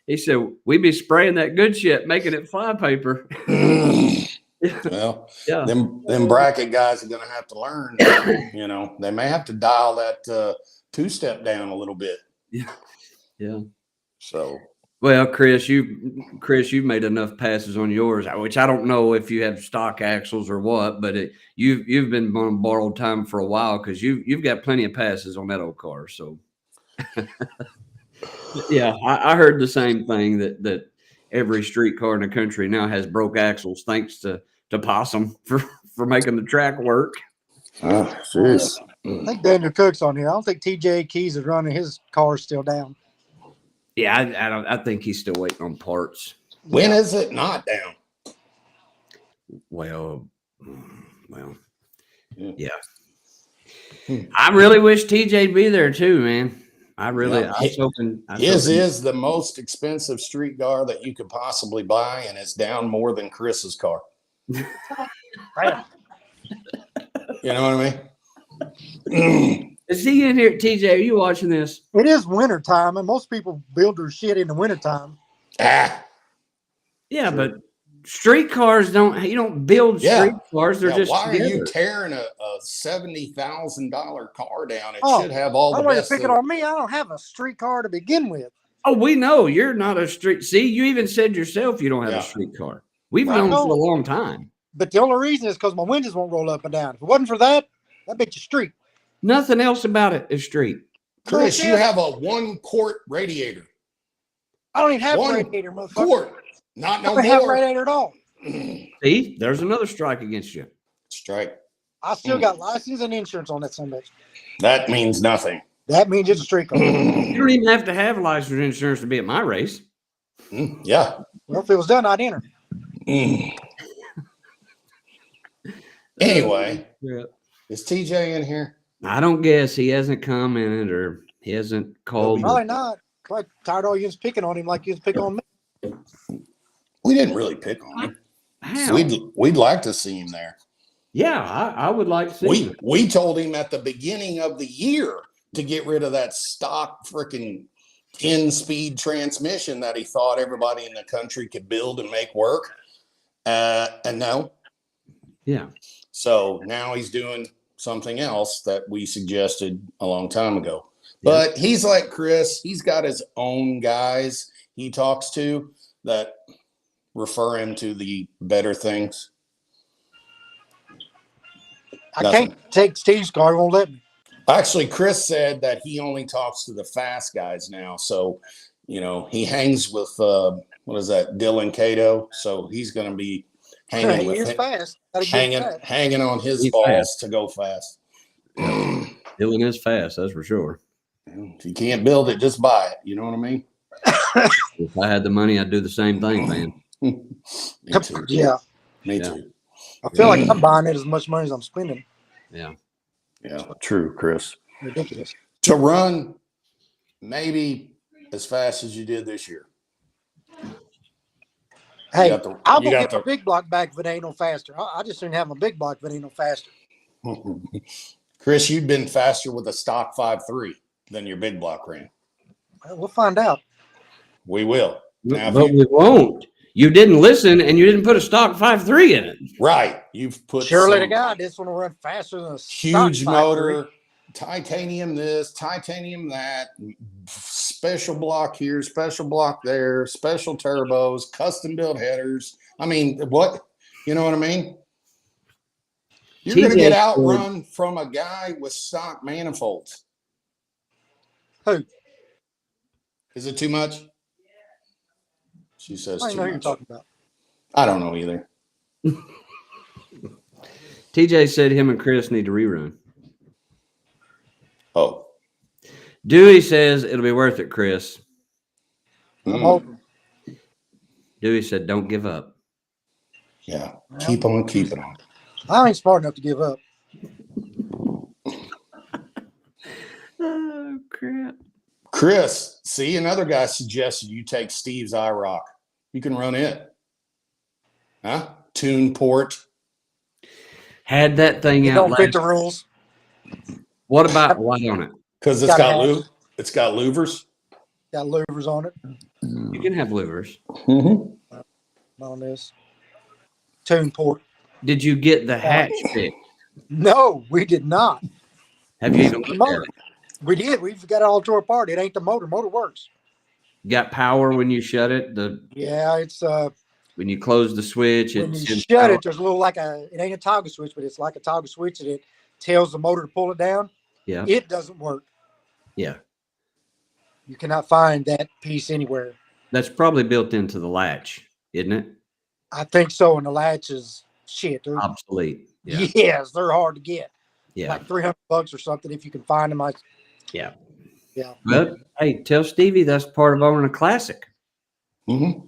He said, we be spraying that good shit, making it flypaper. well, Yeah. them bracket guys are going to have to learn. You know, they may have to dial that two-step down a little bit. Yeah. So, Well, Chris, you've made enough passes on yours, which I don't know if you have stock axles or what, but you've been on borrowed time for a while because you've got plenty of passes on that old car. So, yeah, I heard the same thing that every street car in the country now has broke axles, thanks to Possum for making the track work. oh, jeez. I think Daniel Cook's on here. I don't think TJ Keys is running. His car's still down. Yeah, I think he's still waiting on parts. When is it not down? Well, Yeah. yeah. I really wish TJ'd be there too, man. I was hoping. His is the most expensive street car that you could possibly buy, and it's down more than Chris's car. Right. You know what I mean? Is he in here, TJ? Are you watching this? It is winter time, and most people build their shit in the winter time. Ah, Yeah, but street cars you don't build street cars. They're yeah, just why together. are you tearing a $70,000 car down? It Oh, should have all I the don't want best. to pick it on me. I don't have a street car to begin with. Oh, we know you're not a street. See, you even said yourself you don't have Yeah. a street car. We've Right. known for a long time. But the only reason is because my windows won't roll up and down. If it wasn't for that, that bitch is street. Nothing else about it is street. Chris, you Bullshit. have a 1-quart radiator. I don't even have One a radiator, motherfucker. Quart, not I no don't have a more. radiator at all. See, there's another strike against you. Strike. I still got license and insurance on that sumbitch. That means nothing. That means it's a street car. You don't even have to have license or insurance to be at my race. Yeah. Well, if it was done, I'd enter. Anyway, Yeah. is TJ in here? I don't guess he hasn't commented or he hasn't called. Probably not. Probably tired of all you was picking on him like you was picking on me. We didn't really pick on him. How? We'd like to see him there. Yeah, I would like to see him. We told him at the beginning of the year to get rid of that stock freaking 10-speed transmission that he thought everybody in the country could build and make work. And no. Yeah. So now he's doing something else that we suggested a long time ago. But he's like Chris, he's got his own guys he talks to that refer him to the better things. I can't take Steve's car. He won't let me. Actually, Chris said that he only talks to the fast guys now. So, you know, he hangs with, what is that, Dylan Cato. So he's going to be hanging He with is him, fast. Gotta get fast. hanging on his He's balls fast. to go fast. Dylan is fast, that's for sure. If you can't build it, just buy it. You know what I mean? If I had the money, I'd do the same thing, man. Me too. Yeah. Me Yeah. too. I feel like I'm buying it as much money as I'm spending. Yeah. Yeah, true, Chris. Ridiculous. To run maybe as fast as you did this year. Hey, got the- I'll you go got get my big block back if it ain't no faster. I just didn't have my big block if it ain't no faster. Chris, you've been faster with a stock 5.3 than your big block ran. Well, we'll find out. We will. Now, if But you- we won't. You didn't listen and you didn't put a stock 5.3 in it. right. You've put Surely some to God, this one will run faster than a huge stock 5.3. motor, titanium this, titanium that, special block here, special block there, special turbos, custom built headers. I mean, what? You know what I mean? You're going to TJ get outrun from a guy with stock manifolds. Who? Is it too much? She says I don't too know who you're much. talking about. I don't know either. TJ said him and Chris need to rerun. Oh. Dewey says it'll be worth it, Chris. I'm Mm, hoping. Dewey said don't give up. yeah. Keep on keeping on. I ain't smart enough to give up. Oh, crap. Chris See, another guy suggested you take Steve's iRock. You can run it. Huh? Tune port. Had that thing It out don't fit last. the rules. What about why don't it? Because Got it's got louvers. Got louvers on it You can have louvers. Mm-hmm. on this. Tune port. Did you get the hatch fixed? No, we did not. Have you even The looked at motor. it? We did. We've got it all tore apart. It ain't the motor. Motor works. Got power when you shut it? Yeah, it's When you close the switch, when you it's in shut power? it, there's a little it ain't a toggle switch, but it's like a toggle switch and it tells the motor to pull it down. Yeah. It doesn't work. Yeah. You cannot find that piece anywhere. That's probably built into the latch, isn't it? I think so. And the latch is shit. They're, Obsolete. Yeah. Yes, they're hard to get. Yeah. Like $300 or something if you can find them. Yeah. Yeah. But hey, tell Stevie that's part of owning a classic. Mm-hmm.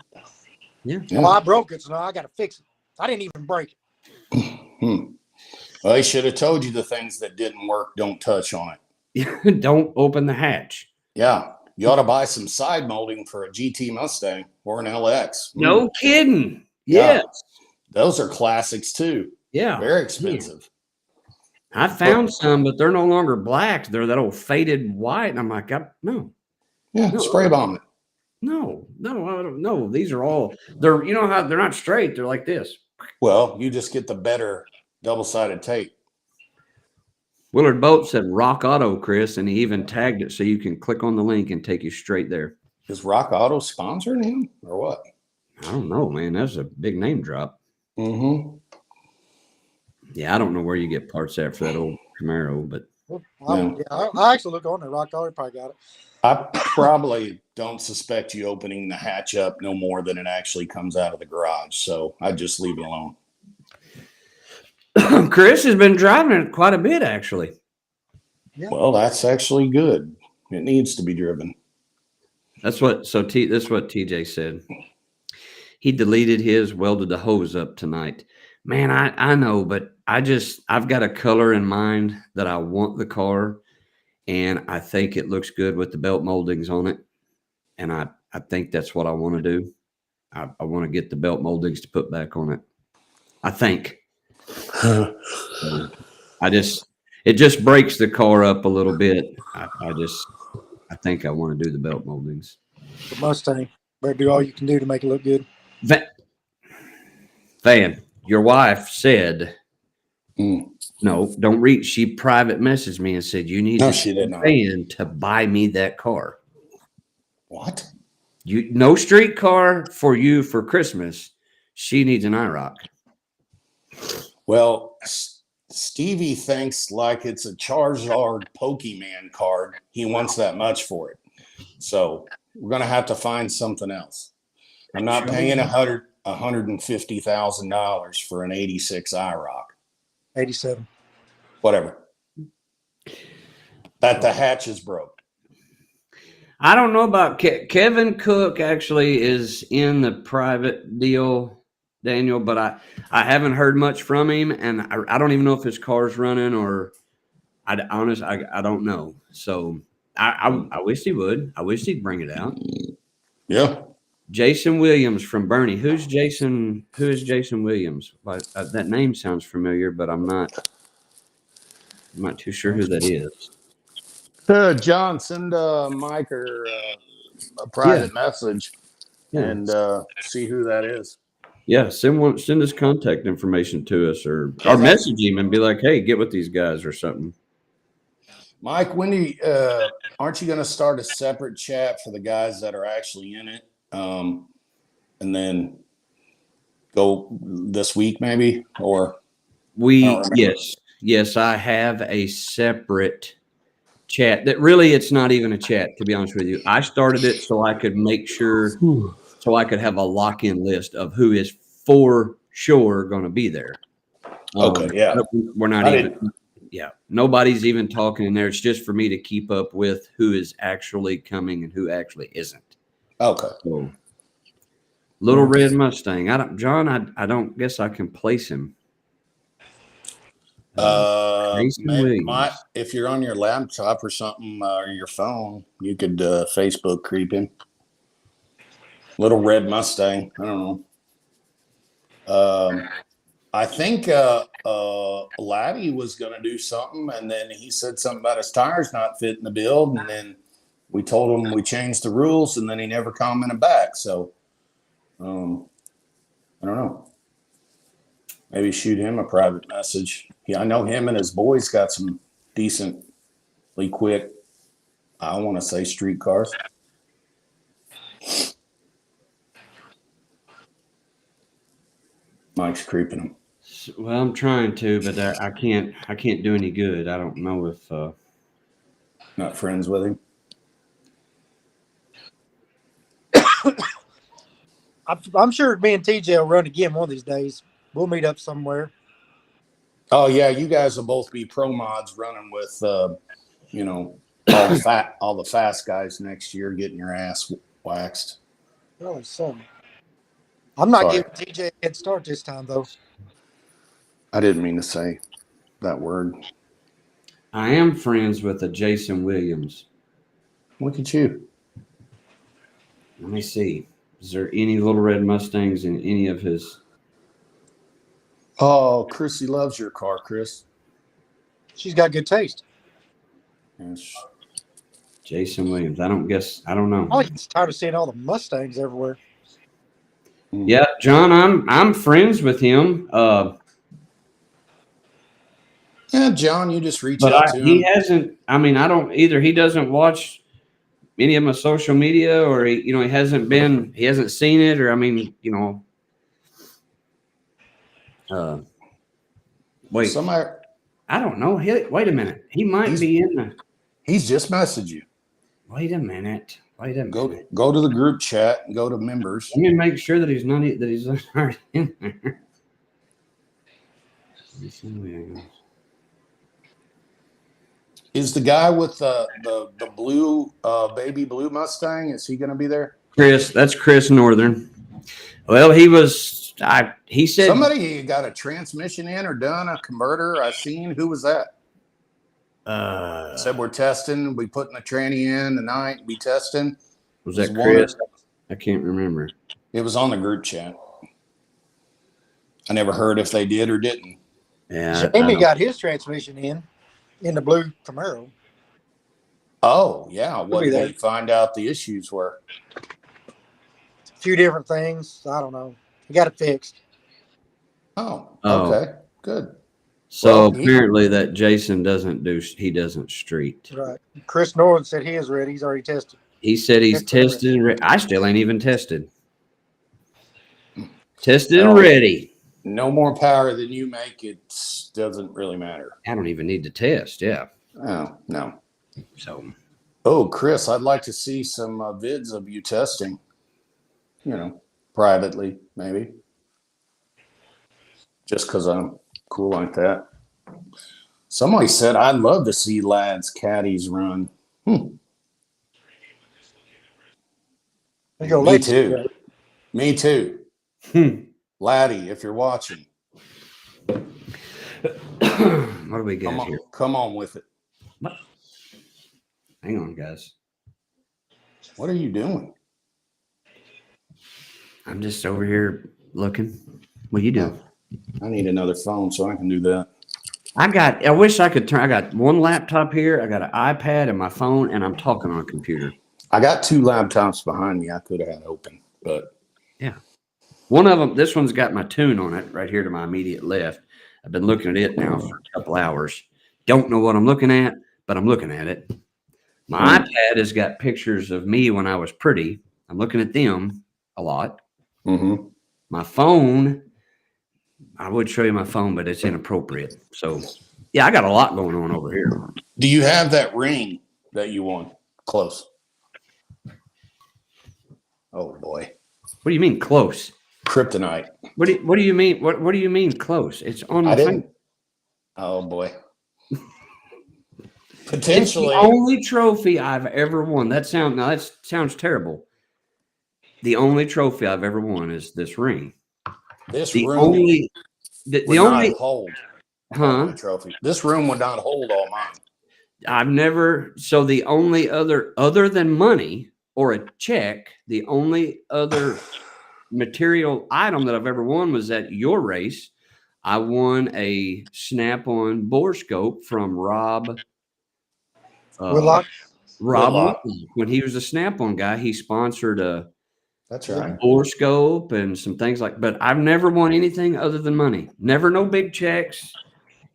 Yeah. Well, I broke it, so now I got to fix it. I didn't even break it. Well, they should have told you the things that didn't work. Don't touch on it. Don't open the hatch. Yeah. You ought to buy some side molding for a GT Mustang or an LX. No kidding. Yeah. Yes. Those are classics too. Yeah. Very expensive. I found some, but they're no longer black. They're that old faded white. And I'm like, no, Yeah. No. Spray bomb it. no. I don't know. These are all, they're, you know how they're not straight. They're like this. Well, you just get the better double-sided tape. Willard Boat said Rock Auto, Chris, and he even tagged it so you can click on the link and take you straight there. Is Rock Auto sponsoring him or what? I don't know, man. That's a big name drop. Mm-hmm. Yeah, I don't know where you get parts at for that old Camaro, but I actually look on there. Rock Auto probably got it. I probably don't suspect you opening the hatch up no more than it actually comes out of the garage. So I'd just leave it alone. Chris has been driving it quite a bit, actually. Yeah. Well, that's actually good. It needs to be driven. That's what TJ said. He deleted his, welded the hose up tonight. Man, I know, but I've got a color in mind that I want the car, and I think it looks good with the belt moldings on it. And I think that's what I want to do. I want to get the belt moldings to put back on it. I think. It just breaks the car up a little bit. I think I want to do the belt moldings. The Mustang. Better do all you can do to make it look good. Van, your wife said, Mm. no, don't read. She private messaged me and said, you need No, she did not. Van to buy me that car. What? No street car for you for Christmas. She needs an IROC. Well, Stevie thinks like it's a Charizard Pokemon card. He wants that much for it. So we're going to have to find something else. I'm not paying $150,000 for an 86 IROC. 87. Whatever. That the hatch is broke. I don't know about Kevin Cook actually is in the private deal, Daniel, but I haven't heard much from him, and I don't even know if his car's running or I don't know. So I wish he would. I wish he'd bring it out. Yeah. Jason Williams from Bernie. Who is Jason Williams? That name sounds familiar, but I'm not too sure who that is. John, send Mike or a private message and see who that is. Yeah, send his contact information to us or message him and be like, hey, get with these guys or something. Mike, when aren't you going to start a separate chat for the guys that are actually in it? And then go this week maybe, or yes, I have a separate chat that really it's not even a chat, to be honest with you. I started it so I could make sure so I could have a lock-in list of who is for sure going to be there. Okay, yeah. We're not nobody's even talking in there. It's just for me to keep up with who is actually coming and who actually isn't. Okay. So, Little Red Mustang. I don't guess I can place him. Jason Williams. if you're on your laptop or something or your phone, you could Facebook creep him. Little red Mustang. I don't know. I think Laddie was going to do something, and then he said something about his tires not fitting the build, and then we told him we changed the rules, and then he never commented back. So, I don't know. Maybe shoot him a private message. Yeah, I know him and his boys got some decently quick, I want to say, street cars. Mike's creeping him. Well, I'm trying to, but I can't. I can't do any good. I don't know if. Not friends with him. I'm sure me and TJ will run again one of these days. We'll meet up somewhere. Oh yeah, you guys will both be pro mods running with, you know, all the fast guys next year, getting your ass waxed. Really, so I'm not Sorry. giving TJ a head start this time, though. I didn't mean to say that word. I am friends with a Jason Williams. Look at you. Let me see. Is there any Little Red Mustangs in any of his? Oh, Chrissy loves your car, Chris. She's got good taste. Yes. Jason Williams. I don't know. Oh, he's tired of seeing all the Mustangs everywhere. Yeah, John, I'm friends with him. Yeah, John, you just reach But out to he him. hasn't. I mean, I don't either. He doesn't watch any of my social media, or he hasn't seen it, or I mean, wait. Somebody, I don't know. Wait a minute. He might be in the. he's just messaged you. Wait a minute. Go to the group chat and go to members. Let me make sure that he's not already in there. Is the guy with the blue baby blue Mustang? Is he going to be there? That's Chris Northern. Well, he said Somebody got a transmission in or done a converter. I seen. Who was that? Said we're testing. We putting the tranny in tonight. We testing. Was that It was one Chris? of- I can't remember. It was on the group chat. I never heard if they did or didn't. Yeah. Jamie got his transmission in the blue Camaro. Oh yeah, what be did there. they find out the issues were? A few different things. I don't know. He got it fixed. Oh, Oh. okay, good. So Well, apparently that Jason doesn't street. Right. Chris Norton said he is ready. He's already tested. He said he's That's correct. tested. I still ain't even tested. Tested and Oh. ready. No more power than you make. It doesn't really matter. I don't even need to test. Yeah. Oh no. So Oh, Chris, I'd like to see some vids of you testing. You know, privately, maybe. Just because I'm cool like that. Somebody said I'd love to see lads caddies run. There you go, Me Lex. too. Me too. Hmm. Laddie, if you're watching, what do we got here? come on with it. Hang on, guys. What are you doing? I'm just over here looking. What you doing? I need another phone so I can do that. I wish I could turn. I got one laptop here. I got an iPad and my phone, and I'm talking on a computer. I got two laptops behind me I could have had open, but One of them, this one's got my tune on it right here to my immediate left. I've been looking at it now for a couple hours. Don't know what I'm looking at, but I'm looking at it. My iPad has got pictures of me when I was pretty. I'm looking at them a lot. mm-hmm. My phone, I would show you my phone, but it's inappropriate. So, yeah, I got a lot going on over here. Do you have that ring that you won? Close. Oh boy. What do you mean close? Kryptonite. What do you mean? What do you mean close? It's on my I finger. didn't. Oh boy. It's Potentially. the only trophy I've ever won. That sounds terrible. The only trophy I've ever won is this ring. This The room only, the would not only, hold. Huh? trophy. This room would not hold all mine. I've never, so the only other than money or a check, the only other material item that I've ever won was at your race. I won a Snap-on bore scope from Rob. Whitlock. Rob Whitlock. Whitlock. When he was a Snap-on guy, he sponsored a That's right. bore scope and some things like. But I've never won anything other than money. Never no big checks.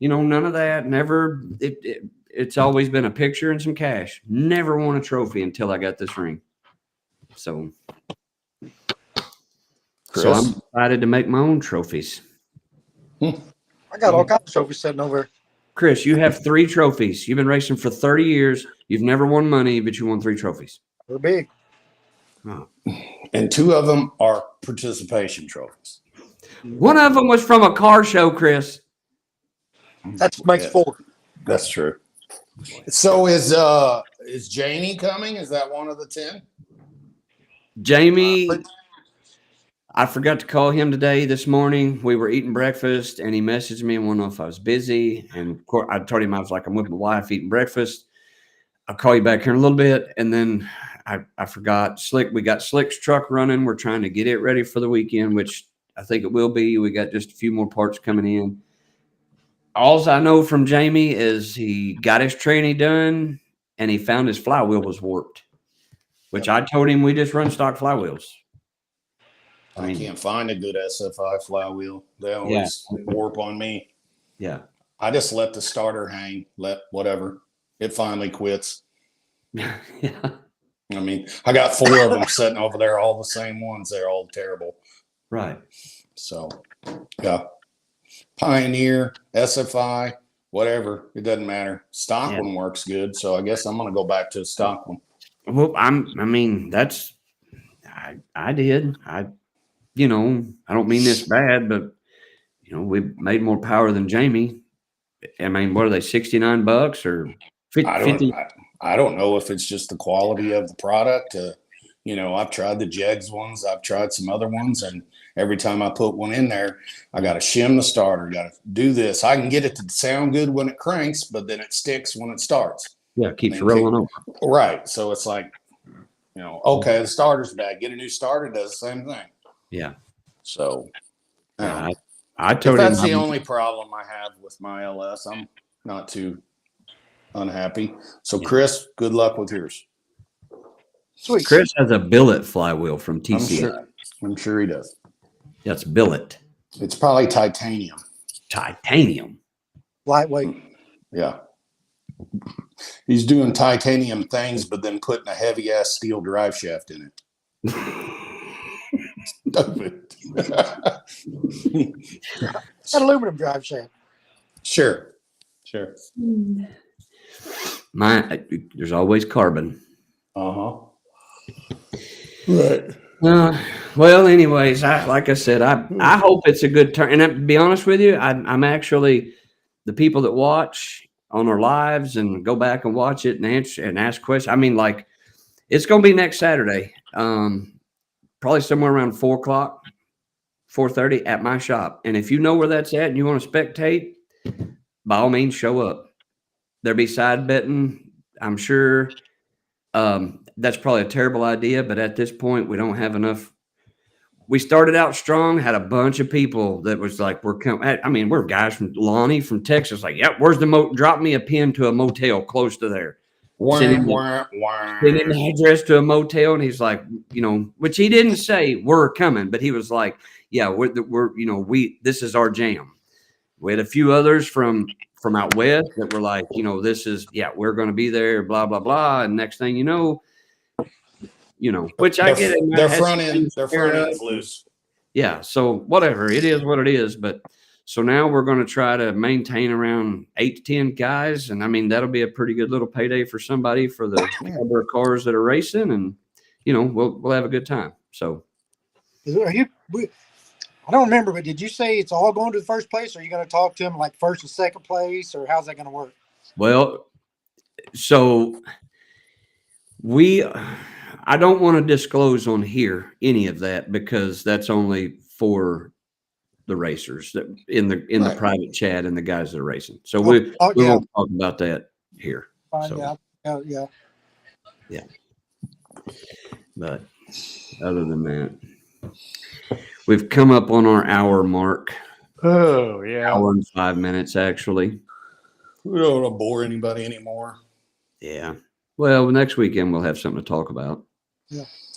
None of that. Never. It's always been a picture and some cash. Never won a trophy until I got this ring. So I'm excited to make my own trophies. I got all kinds of trophies sitting over. Chris, you have 3 trophies. You've been racing for 30 years. You've never won money, but you won 3 trophies. They're big. Oh. And 2 of them are participation trophies. One of them was from a car show, Chris. That makes 4. That's true. So is Janie coming? Is that one of the 10? Jamie, I forgot to call him this morning. We were eating breakfast and he messaged me and wanted to know if I was busy. And of course, I told him I was like, I'm with my wife eating breakfast. I'll call you back here in a little bit. And then I forgot we got Slick's truck running. We're trying to get it ready for the weekend, which I think it will be. We got just a few more parts coming in. All I know from Jamie is he got his training done and he found his flywheel was warped, which I told him we just run stock flywheels. I can't find a good SFI flywheel. They always warp on me. Yeah. I just let the starter hang, whatever. It finally quits. Yeah. I mean, I got 4 of them sitting over there, all the same ones. They're all terrible. Right. So, yeah. Pioneer, SFI, whatever. It doesn't matter. Stock one works good. So I guess I'm going to go back to a stock one. Well, I did. I don't mean this bad, but we made more power than Jamie. I mean, what are they, $69 or 50? I don't know if it's just the quality of the product. I've tried the Jegs ones. I've tried some other ones, and every time I put one in there, I got to shim the starter, got to do this. I can get it to sound good when it cranks, but then it sticks when it starts. Yeah, it keeps rolling over. Right. So it's like, okay, the starter's bad. Get a new starter, does the same thing. Yeah. So I told him that's the only problem I have with my LS. I'm not too unhappy. So Chris, good luck with yours. Sweet. Chris has a billet flywheel from TCI. I'm sure he does. That's billet. It's probably titanium. Titanium. Lightweight. Yeah. He's doing titanium things, but then putting a heavy ass steel drive shaft in it. Stupid. That aluminum drive shaft. Sure. There's always carbon. Right. Well, anyways, like I said, I hope it's a good turn. And to be honest with you, I'm actually the people that watch on our lives and go back and watch it and answer and ask questions. I mean, like, it's going to be next Saturday, probably somewhere around 4:00, 4:30 at my shop. And if you know where that's at and you want to spectate, by all means, show up. There'll be side betting, I'm sure. That's probably a terrible idea, but at this point, we don't have enough. We started out strong, had a bunch of people that was like, we're guys from Lonnie from Texas, like, yeah, where's the drop me a pin to a motel close to there. Send him the address to a motel, and he's like, which he didn't say we're coming, but he was like, yeah, this is our jam. We had a few others from out west that were like, we're going to be there, blah, blah, blah. And next thing you know, which I get it. Their front end's loose. Yeah. So whatever, it is what it is. But so now we're going to try to maintain around 8 to 10 guys. And I mean, that'll be a pretty good little payday for somebody for the number of cars that are racing. And, we'll have a good time. So. I don't remember, but did you say it's all going to the first place? Or are you going to talk to them like first and second place, or how's that going to work? Well, so I don't want to disclose on here any of that because that's only for the racers that in the Right. private chat and the guys that are racing. So Oh, we yeah. won't talk about that here. Fine, So, yeah. but other than that, we've come up on our hour mark. Oh yeah. Hour and 5 minutes, actually. We don't want to bore anybody anymore. Yeah. Well, next weekend we'll have something to talk about.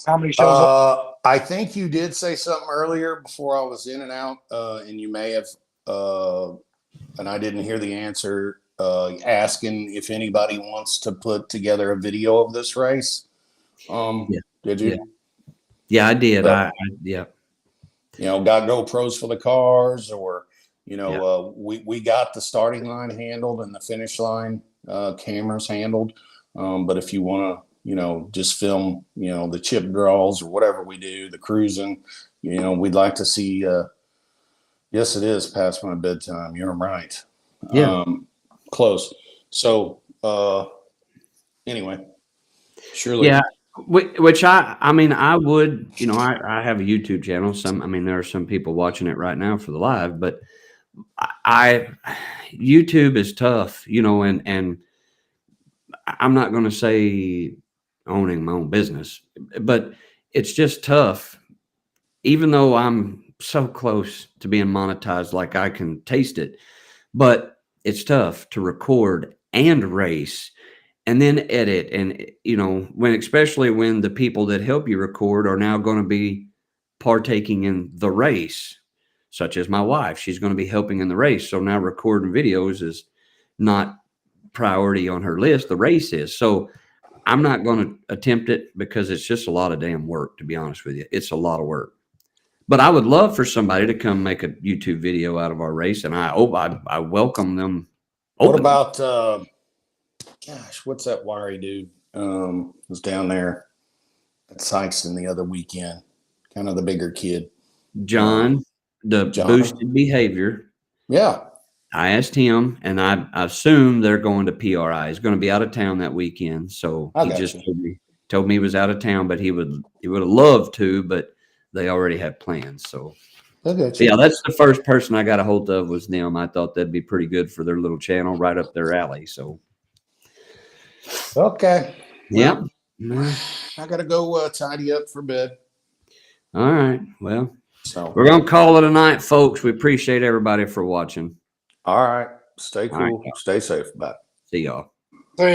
How many shows? I think you did say something earlier before I was in and out, and you may have, and I didn't hear the answer, asking if anybody wants to put together a video of this race. Yeah. Did you? Yeah. Yeah, I did. Yeah. You know, got GoPros for the cars, or we got the starting line handled and the finish line cameras handled. But if you want to, just film, the chip draws or whatever we do, the cruising, we'd like to see. Yes, it is past my bedtime. You're right. Yeah. Close. So anyway, surely. Yeah. Which I mean, I would, I have a YouTube channel. There are some people watching it right now for the live, but YouTube is tough, and I'm not going to say owning my own business, but it's just tough. Even though I'm so close to being monetized, like I can taste it, but it's tough to record and race and then edit. And, especially when the people that help you record are now going to be partaking in the race, such as my wife, she's going to be helping in the race. So now recording videos is not priority on her list. The race is. So I'm not going to attempt it because it's just a lot of damn work, to be honest with you. It's a lot of work. But I would love for somebody to come make a YouTube video out of our race, and I welcome them. What about what's that wiry dude? Was down there at Sykeston the other weekend, kind of the bigger kid. John, boosted behavior. Yeah. I asked him, and I assume they're going to PRI. He's going to be out of town that weekend, so he just told me he was out of town, but he would have loved to, but they already have plans. So, yeah, that's the first person I got a hold of was them. I thought that'd be pretty good for their little channel, right up their alley. So, okay, yeah, I gotta go tidy up for bed. All right, well, so we're gonna call it a night, folks. We appreciate everybody for watching. All right, stay cool, All right. stay safe. Bye. See y'all.